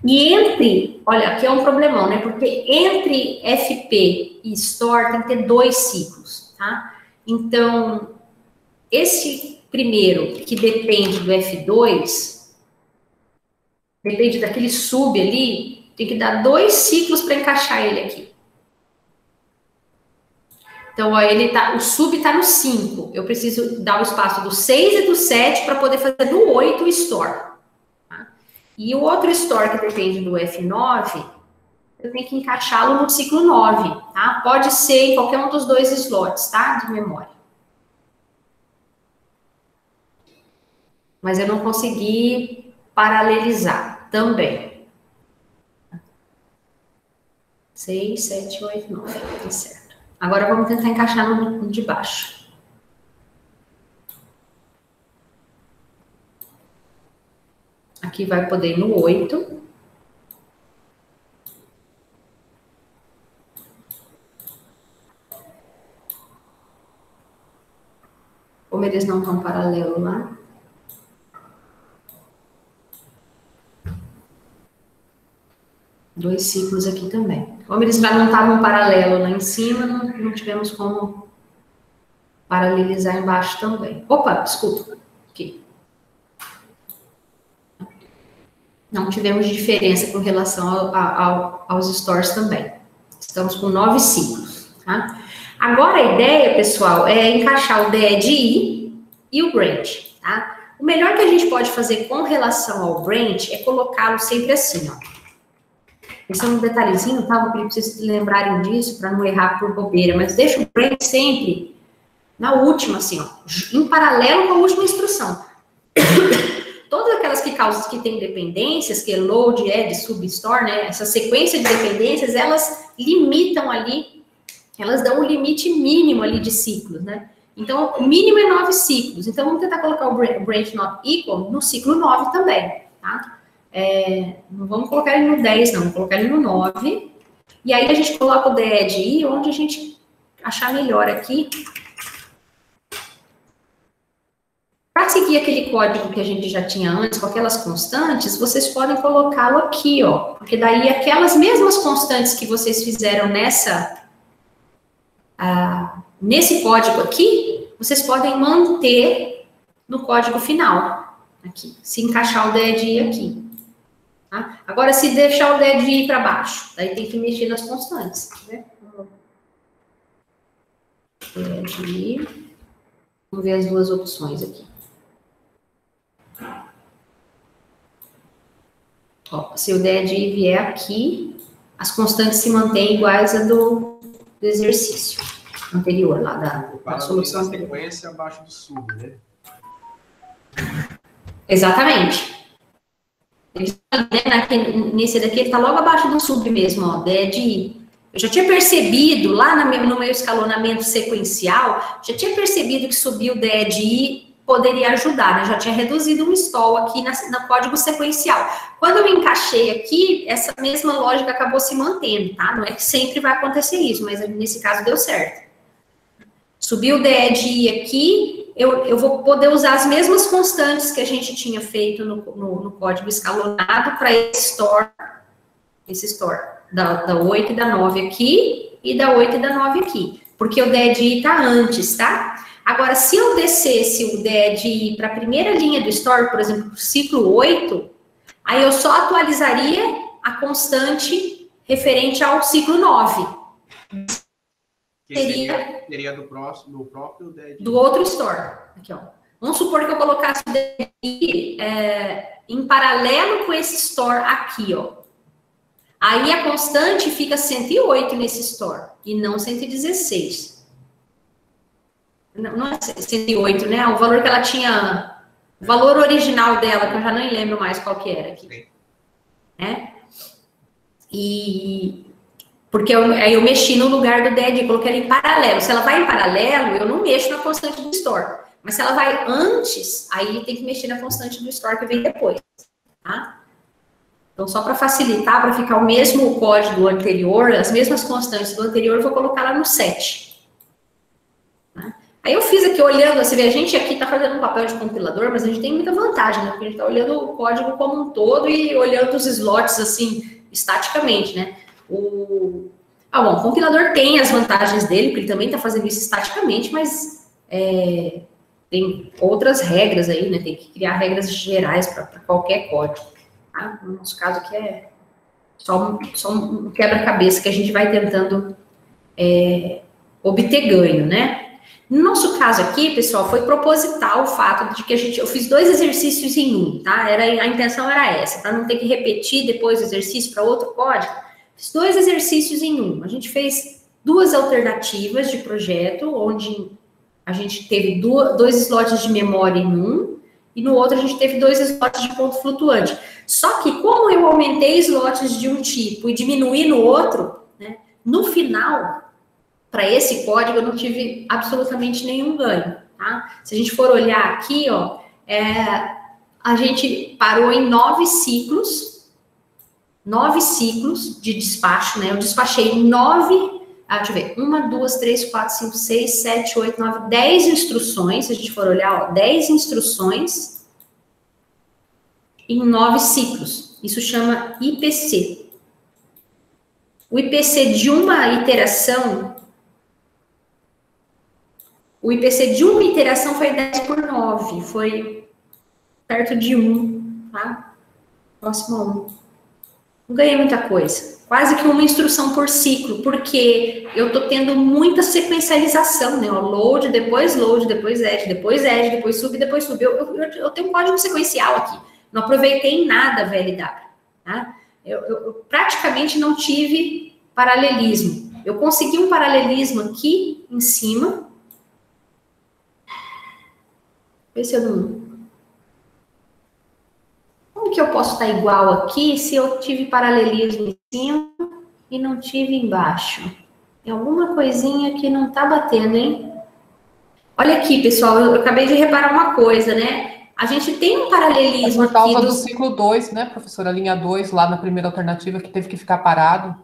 E olha, aqui é um problemão, né? Porque entre FP e Store tem que ter 2 ciclos, tá? Então, esse primeiro, que depende do F2, depende daquele sub ali, tem que dar 2 ciclos para encaixar ele aqui. Então, ó, o sub está no 5. Eu preciso dar o espaço do 6 e do 7 para poder fazer do 8 o Store. E o outro store que depende do F9, eu tenho que encaixá-lo no ciclo 9, tá? Pode ser em qualquer um dos 2 slots, tá? De memória. Mas eu não consegui paralelizar também. 6, 7, 8, 9. Tá certo. Agora vamos tentar encaixar no de baixo. Aqui vai poder ir no 8. Como eles não estão paralelos lá. Dois ciclos aqui também. Como eles já não estavam paralelos lá em cima, não tivemos como paralelizar embaixo também. Opa, desculpa. Aqui. Não tivemos diferença com relação aos stores também. Estamos com 9 ciclos, tá? Agora, a ideia, pessoal, é encaixar o DED e o branch, tá? O melhor que a gente pode fazer com relação ao branch é colocá-lo sempre assim, ó. Esse é um detalhezinho, tá? Eu preciso que lembrarem disso para não errar por bobeira, mas deixa o branch sempre na última, assim, ó, em paralelo com a última instrução. Todas aquelas que causas que têm dependências, que é load, add, substore, né? Essa sequência de dependências, elas limitam ali, elas dão um limite mínimo ali de ciclos, né? Então, o mínimo é 9 ciclos. Então, vamos tentar colocar o branch not equal no ciclo 9 também, tá? Não vamos colocar ele no 10, não. Vamos colocar ele no 9. E aí, a gente coloca o DED onde a gente achar melhor aqui. Para seguir aquele código que a gente já tinha antes, com aquelas constantes, vocês podem colocá-lo aqui, ó. Porque daí, aquelas mesmas constantes que vocês fizeram nesse código aqui, vocês podem manter no código final, aqui, se encaixar o DED aqui. Tá? Agora, se deixar o DED ir para baixo, daí tem que mexer nas constantes. Né? DED, vamos ver as duas opções aqui. Ó, se o DED vier aqui, as constantes se mantêm iguais a do exercício anterior, lá da solução anterior. Sequência abaixo do sub, né? Exatamente. Nesse daqui, ele está logo abaixo do sub mesmo, ó, DED. Eu já tinha percebido, lá no meu escalonamento sequencial, já tinha percebido que subir o DED poderia ajudar, né? Já tinha reduzido um stall aqui no código sequencial. Quando eu encaixei aqui, essa mesma lógica acabou se mantendo, tá? Não é que sempre vai acontecer isso, mas nesse caso deu certo. Subiu o DED aqui, eu vou poder usar as mesmas constantes que a gente tinha feito no código escalonado para esse store da 8 e da 9 aqui, e da 8 e da 9 aqui, porque o DED está antes, tá? Agora, se eu descesse o DED para a primeira linha do store, por exemplo, ciclo 8, aí eu só atualizaria a constante referente ao ciclo 9. Seria do próprio DED. Do outro store. Aqui, ó. Vamos supor que eu colocasse o DED em paralelo com esse store aqui, ó. Aí a constante fica 108 nesse store, e não 116. Não é 108, né? O valor que ela tinha, o valor original dela, que eu já nem lembro mais qual que era aqui. Né? E porque aí eu mexi no lugar do DED, coloquei ela em paralelo. Se ela vai em paralelo, eu não mexo na constante do store. Mas se ela vai antes, aí tem que mexer na constante do store que vem depois. Tá? Então, só para facilitar, para ficar o mesmo código anterior, as mesmas constantes do anterior, eu vou colocar lá no 7. Aí eu fiz aqui, olhando, você vê, a gente aqui está fazendo um papel de compilador, mas a gente tem muita vantagem, né? Porque a gente está olhando o código como um todo e olhando os slots, assim, estaticamente, né? Bom, o compilador tem as vantagens dele, porque ele também está fazendo isso estaticamente, mas tem outras regras aí, né? Tem que criar regras gerais para qualquer código, tá? No nosso caso aqui é só um quebra-cabeça que a gente vai tentando obter ganho, né? No nosso caso aqui, pessoal, foi proposital o fato de que eu fiz 2 exercícios em um, tá? A intenção era essa, para não ter que repetir depois o exercício para outro código. Fiz 2 exercícios em um. A gente fez 2 alternativas de projeto, onde a gente teve 2 slots de memória em um, e no outro a gente teve 2 slots de ponto flutuante. Só que como eu aumentei slots de um tipo e diminuí no outro, né, no final, para esse código, eu não tive absolutamente nenhum ganho, tá? Se a gente for olhar aqui, ó, a gente parou em 9 ciclos de despacho, né? Eu despachei 9, deixa eu ver, 1, 2, 3, 4, 5, 6, 7, 8, 9, 10 instruções, se a gente for olhar, ó, 10 instruções em 9 ciclos. Isso chama IPC. O IPC de uma iteração... O IPC de uma iteração foi 10 por 9, foi perto de 1, tá? Próximo a 1. Não ganhei muita coisa. Quase que uma instrução por ciclo, porque eu tô tendo muita sequencialização, né? O load, depois edge, depois sub, depois sub. Eu tenho um código sequencial aqui. Não aproveitei em nada a VLW, tá? Eu praticamente não tive paralelismo. Eu consegui um paralelismo aqui em cima. Vê se eu não... que eu posso estar igual aqui se eu tive paralelismo em cima e não tive embaixo? Tem alguma coisinha que não tá batendo, hein? Olha aqui, pessoal, eu acabei de reparar uma coisa, né? A gente tem um paralelismo por causa aqui do ciclo 2, né, professora? Linha 2, lá na primeira alternativa, que teve que ficar parado.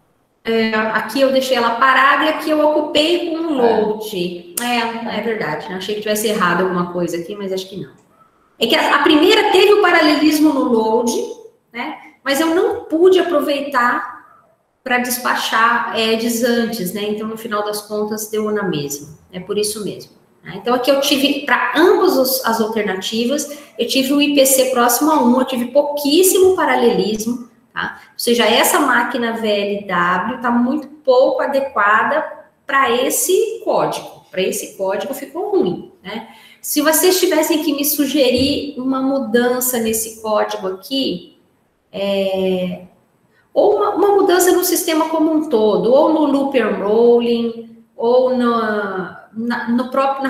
Aqui eu deixei ela parada e aqui eu ocupei com um load. É verdade. Achei que tivesse errado alguma coisa aqui, mas acho que não. É que a primeira teve o paralelismo no load, né? Mas eu não pude aproveitar para despachar edges antes, né? Então, no final das contas, deu na mesma. É por isso mesmo. Né? Então, aqui eu tive, para ambas as alternativas, eu tive o IPC próximo a 1, eu tive pouquíssimo paralelismo, tá? Ou seja, essa máquina VLW está muito pouco adequada para esse código. Para esse código ficou ruim, né? Se vocês tivessem que me sugerir uma mudança nesse código aqui, ou uma mudança no sistema como um todo, ou no loop and rolling, ou na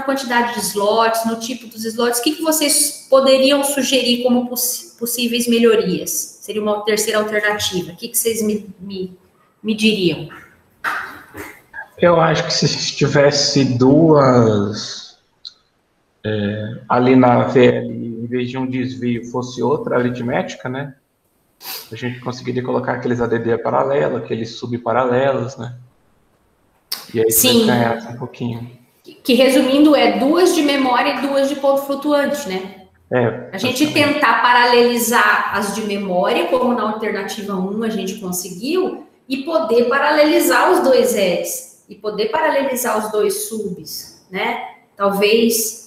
quantidade de slots, no tipo dos slots, o que vocês poderiam sugerir como possíveis melhorias? Seria uma terceira alternativa. O que vocês me diriam? Eu acho que se tivesse duas ali na VL, em vez de um desvio, fosse outra aritmética, né? A gente conseguiria colocar aqueles ADD paralelos, aqueles subparalelos, né? E aí você ganhasse um pouquinho. Que, resumindo, é 2 de memória e 2 de ponto flutuante, né? A gente tentar paralelizar as de memória, como na alternativa 1 a gente conseguiu, e poder paralelizar os 2 EDs, e poder paralelizar os 2 subs, né? Talvez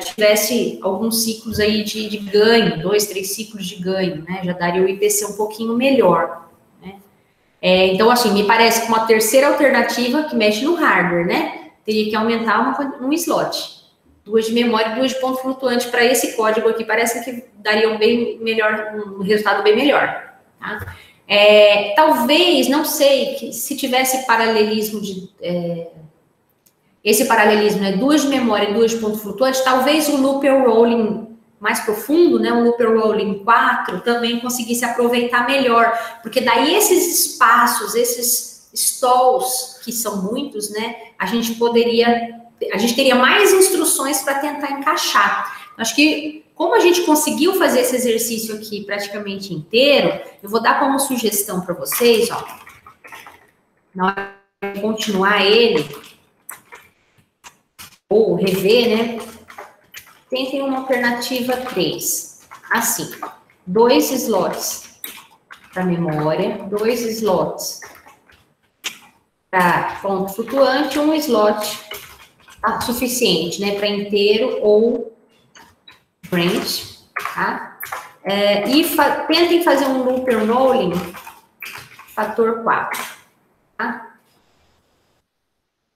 tivesse alguns ciclos aí de ganho, 2, 3 ciclos de ganho, né? Já daria o IPC um pouquinho melhor, né? Então, assim, me parece que uma terceira alternativa que mexe no hardware, né? Teria que aumentar um slot. 2 de memória e 2 de ponto flutuante para esse código aqui, parece que daria um resultado bem melhor, tá? Talvez, não sei, se tivesse paralelismo esse paralelismo, né, 2 de memória e 2 de ponto flutuante, talvez o loop and rolling mais profundo, né, um loop and rolling 4, também conseguisse aproveitar melhor, porque daí esses espaços, esses stalls, que são muitos, né, a gente teria mais instruções para tentar encaixar. Acho que, como a gente conseguiu fazer esse exercício aqui praticamente inteiro, eu vou dar como sugestão para vocês, ó, na hora de continuar ele, ou rever, né? Tentem uma alternativa 3. Assim, 2 slots para memória, 2 slots para ponto flutuante, 1 slot suficiente, né? Para inteiro ou branch, tá? E tentem fazer um loop and rolling fator 4, tá?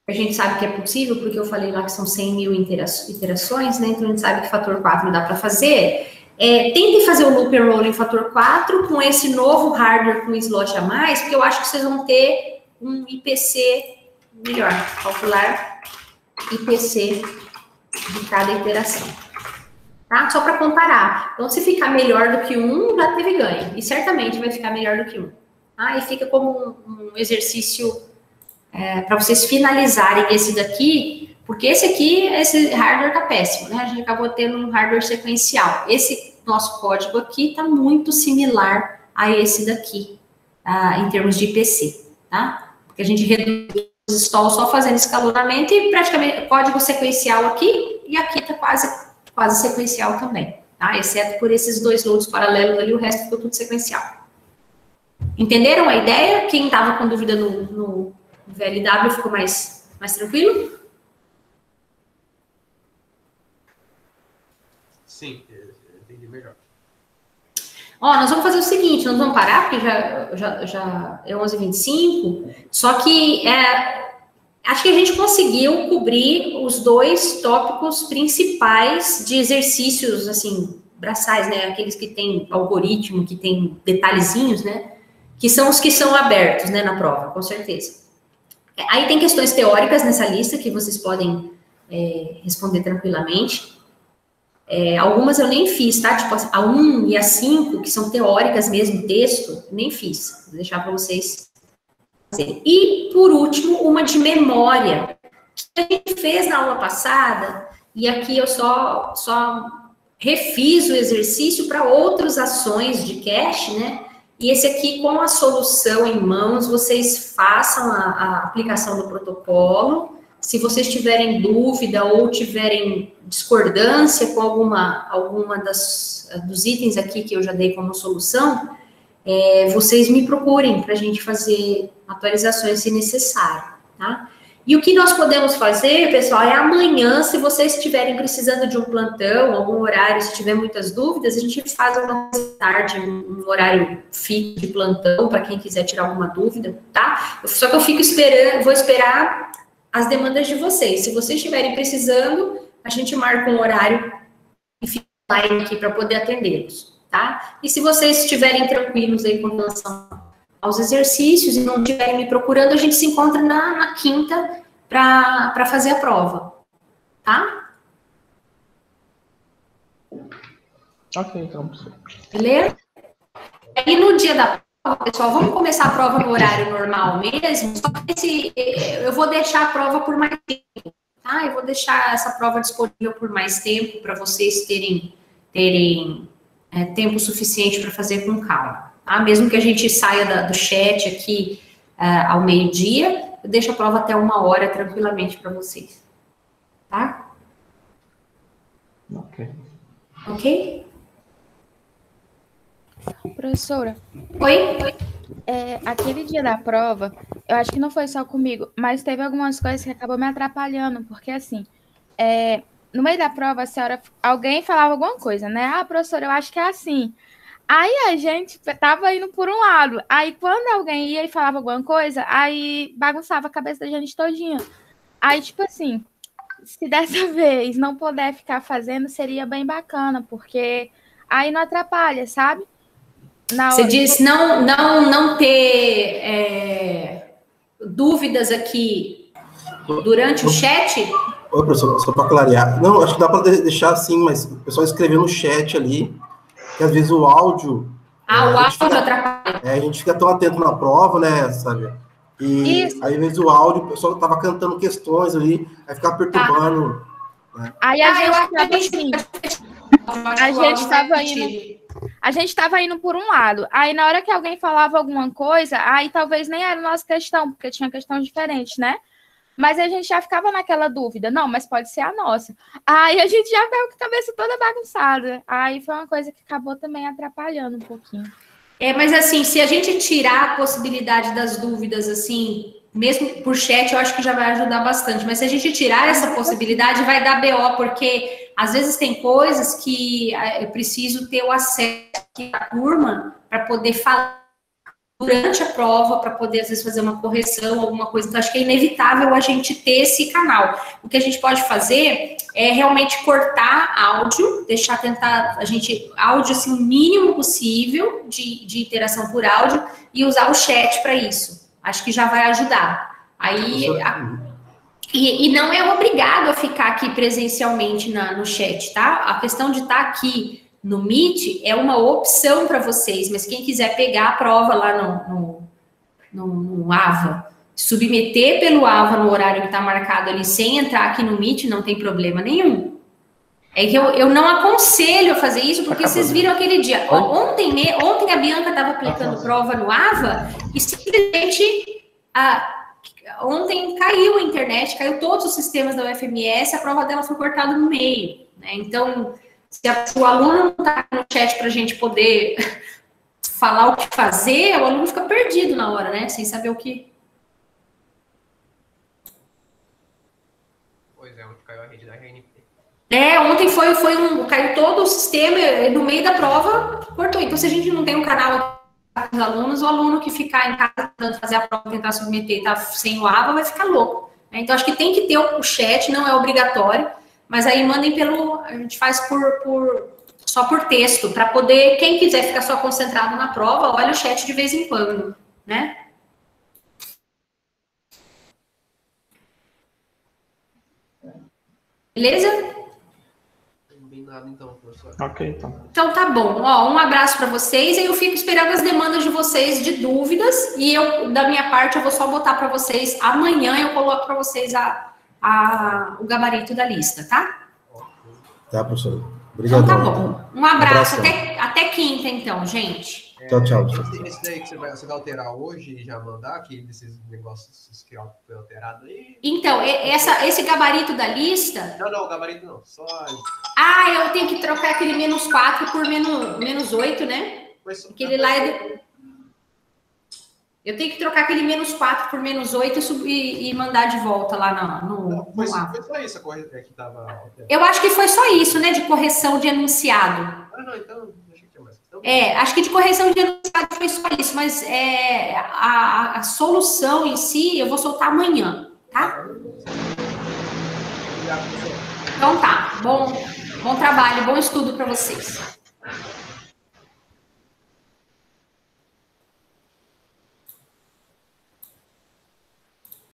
A gente sabe que é possível, porque eu falei lá que são 100 mil iterações, né? Então, a gente sabe que fator 4 dá para fazer. Tentem fazer o loop and rolling fator 4 com esse novo hardware com slot a mais, porque eu acho que vocês vão ter um IPC melhor. Calcular IPC de cada iteração. Tá? Só para comparar. Então, se ficar melhor do que 1, já teve ganho. E certamente vai ficar melhor do que 1. E fica como um exercício para vocês finalizarem esse daqui, porque esse hardware tá péssimo, né? A gente acabou tendo um hardware sequencial. Esse nosso código aqui está muito similar a esse daqui, em termos de IPC, tá? Porque a gente reduz os stalls só fazendo escalonamento e praticamente código sequencial aqui, e aqui está quase sequencial também, tá? Exceto por esses 2 loads paralelos ali, o resto ficou tudo sequencial. Entenderam a ideia? Quem estava com dúvida no VLW ficou mais tranquilo? Sim, entendi melhor. Nós vamos fazer o seguinte, nós vamos parar, porque já é 11h25, só que acho que a gente conseguiu cobrir os 2 tópicos principais de exercícios, assim, braçais, né, aqueles que tem algoritmo, que tem detalhezinhos, né, que são os que são abertos, né, na prova, com certeza. Aí tem questões teóricas nessa lista que vocês podem responder tranquilamente. Algumas eu nem fiz, tá? Tipo, a 1 e a 5, que são teóricas mesmo, texto, nem fiz. Vou deixar para vocês fazerem. E, por último, uma de memória, que a gente fez na aula passada, e aqui eu só refiz o exercício para outras ações de cache, né? E esse aqui, com a solução em mãos, vocês façam a aplicação do protocolo. Se vocês tiverem dúvida ou tiverem discordância com alguma dos itens aqui que eu já dei como solução, vocês me procurem para a gente fazer atualizações se necessário, tá? E o que nós podemos fazer, pessoal, é amanhã, se vocês estiverem precisando de um plantão, algum horário, se tiver muitas dúvidas, a gente faz uma tarde, um horário fixo de plantão, para quem quiser tirar alguma dúvida, tá? Só que eu fico esperando, vou esperar as demandas de vocês. Se vocês estiverem precisando, a gente marca um horário e fica online aqui para poder atendê-los, tá? E se vocês estiverem tranquilos aí com relação aos exercícios e não estiverem me procurando, a gente se encontra na quinta para fazer a prova, tá? Ok, então. Beleza? E no dia da prova, pessoal, vamos começar a prova no horário normal mesmo, só que eu vou deixar a prova por mais tempo, tá? Eu vou deixar essa prova disponível por mais tempo para vocês terem tempo suficiente para fazer com calma. Tá? Mesmo que a gente saia do chat aqui ao meio-dia, eu deixo a prova até 1h tranquilamente para vocês. Tá? Ok. Ok? Professora. Oi? Aquele dia da prova, eu acho que não foi só comigo, mas teve algumas coisas que acabou me atrapalhando, porque assim, no meio da prova, alguém falava alguma coisa, né? Ah, professora, eu acho que é assim. Aí a gente tava indo por um lado. Aí quando alguém ia e falava alguma coisa, aí bagunçava a cabeça da gente todinha. Aí, tipo assim, se dessa vez não puder ficar fazendo, seria bem bacana, porque aí não atrapalha, sabe? Você diz não ter dúvidas aqui durante o chat? Oi, professor, só para clarear. Não, acho que dá para deixar assim, mas o pessoal escreveu no chat ali, que às vezes o áudio... o áudio atrapalha. A gente fica tão atento na prova, né, sabe? E Isso. aí, às vezes o áudio, o pessoal tava cantando questões ali, aí ficava perturbando. Né? Aí a gente tava indo por um lado. Aí na hora que alguém falava alguma coisa, aí talvez nem era a nossa questão, porque tinha questão diferente, né? Mas a gente já ficava naquela dúvida. Não, mas pode ser a nossa. Aí a gente já ficava com a cabeça toda bagunçada. Aí foi uma coisa que acabou também atrapalhando um pouquinho. Mas assim, se a gente tirar a possibilidade das dúvidas, assim, mesmo por chat, eu acho que já vai ajudar bastante. Mas se a gente tirar essa possibilidade, vai dar BO, porque às vezes tem coisas que eu preciso ter o acesso aqui à turma para poder falar durante a prova, para poder, às vezes, fazer uma correção, alguma coisa. Então, acho que é inevitável a gente ter esse canal. O que a gente pode fazer é realmente cortar áudio, áudio, assim, o mínimo possível de interação por áudio e usar o chat para isso. Acho que já vai ajudar. Aí, e não é obrigado a ficar aqui presencialmente no chat, tá? A questão de estar aqui no Meet é uma opção para vocês, mas quem quiser pegar a prova lá no AVA, submeter pelo AVA no horário que está marcado ali, sem entrar aqui no Meet, não tem problema nenhum. É que eu não aconselho a fazer isso, porque vocês viram aquele dia. Ontem a Bianca estava aplicando prova no AVA e simplesmente ontem caiu a internet, caiu todos os sistemas da UFMS, a prova dela foi cortada no meio. Né? Então, se o aluno não está no chat para a gente poder falar o que fazer, o aluno fica perdido na hora, né? Sem saber o que... Pois é, onde caiu a rede da RNP. Ontem caiu todo o sistema, no meio da prova, cortou. Então, se a gente não tem um canal para os alunos, o aluno que ficar em casa tentando fazer a prova, tentar submeter, tá sem o AVA, vai ficar louco. Né? Então, acho que tem que ter o chat, não é obrigatório. Mas aí mandem a gente faz só por texto, para poder, quem quiser ficar só concentrado na prova, olha o chat de vez em quando, né? Beleza? Também Nada, então, professor. Ok, então. Então tá bom. Ó, um abraço para vocês. E eu fico esperando as demandas de vocês de dúvidas. E eu, da minha parte, eu vou só botar para vocês. Amanhã eu coloco para vocês o gabarito da lista, tá? Tá, professor. Obrigado. Então tá bom. Um abraço. Até quinta, então, gente. Tchau, tchau. Esse daí que você vai alterar hoje e já mandar, que desses negócios que foi alterado aí. Então, esse gabarito da lista. Não, gabarito não. Só. Eu tenho que trocar aquele -4 por -8, né? Aquele lá eu tenho que trocar aquele -4 por -8 e mandar de volta lá no foi só isso a correção que estava alterada. Eu acho que foi só isso, né? De correção de enunciado. Não, então. Acho que de correção de enunciado foi só isso, mas a solução em si eu vou soltar amanhã, tá? Então tá, bom trabalho, bom estudo para vocês.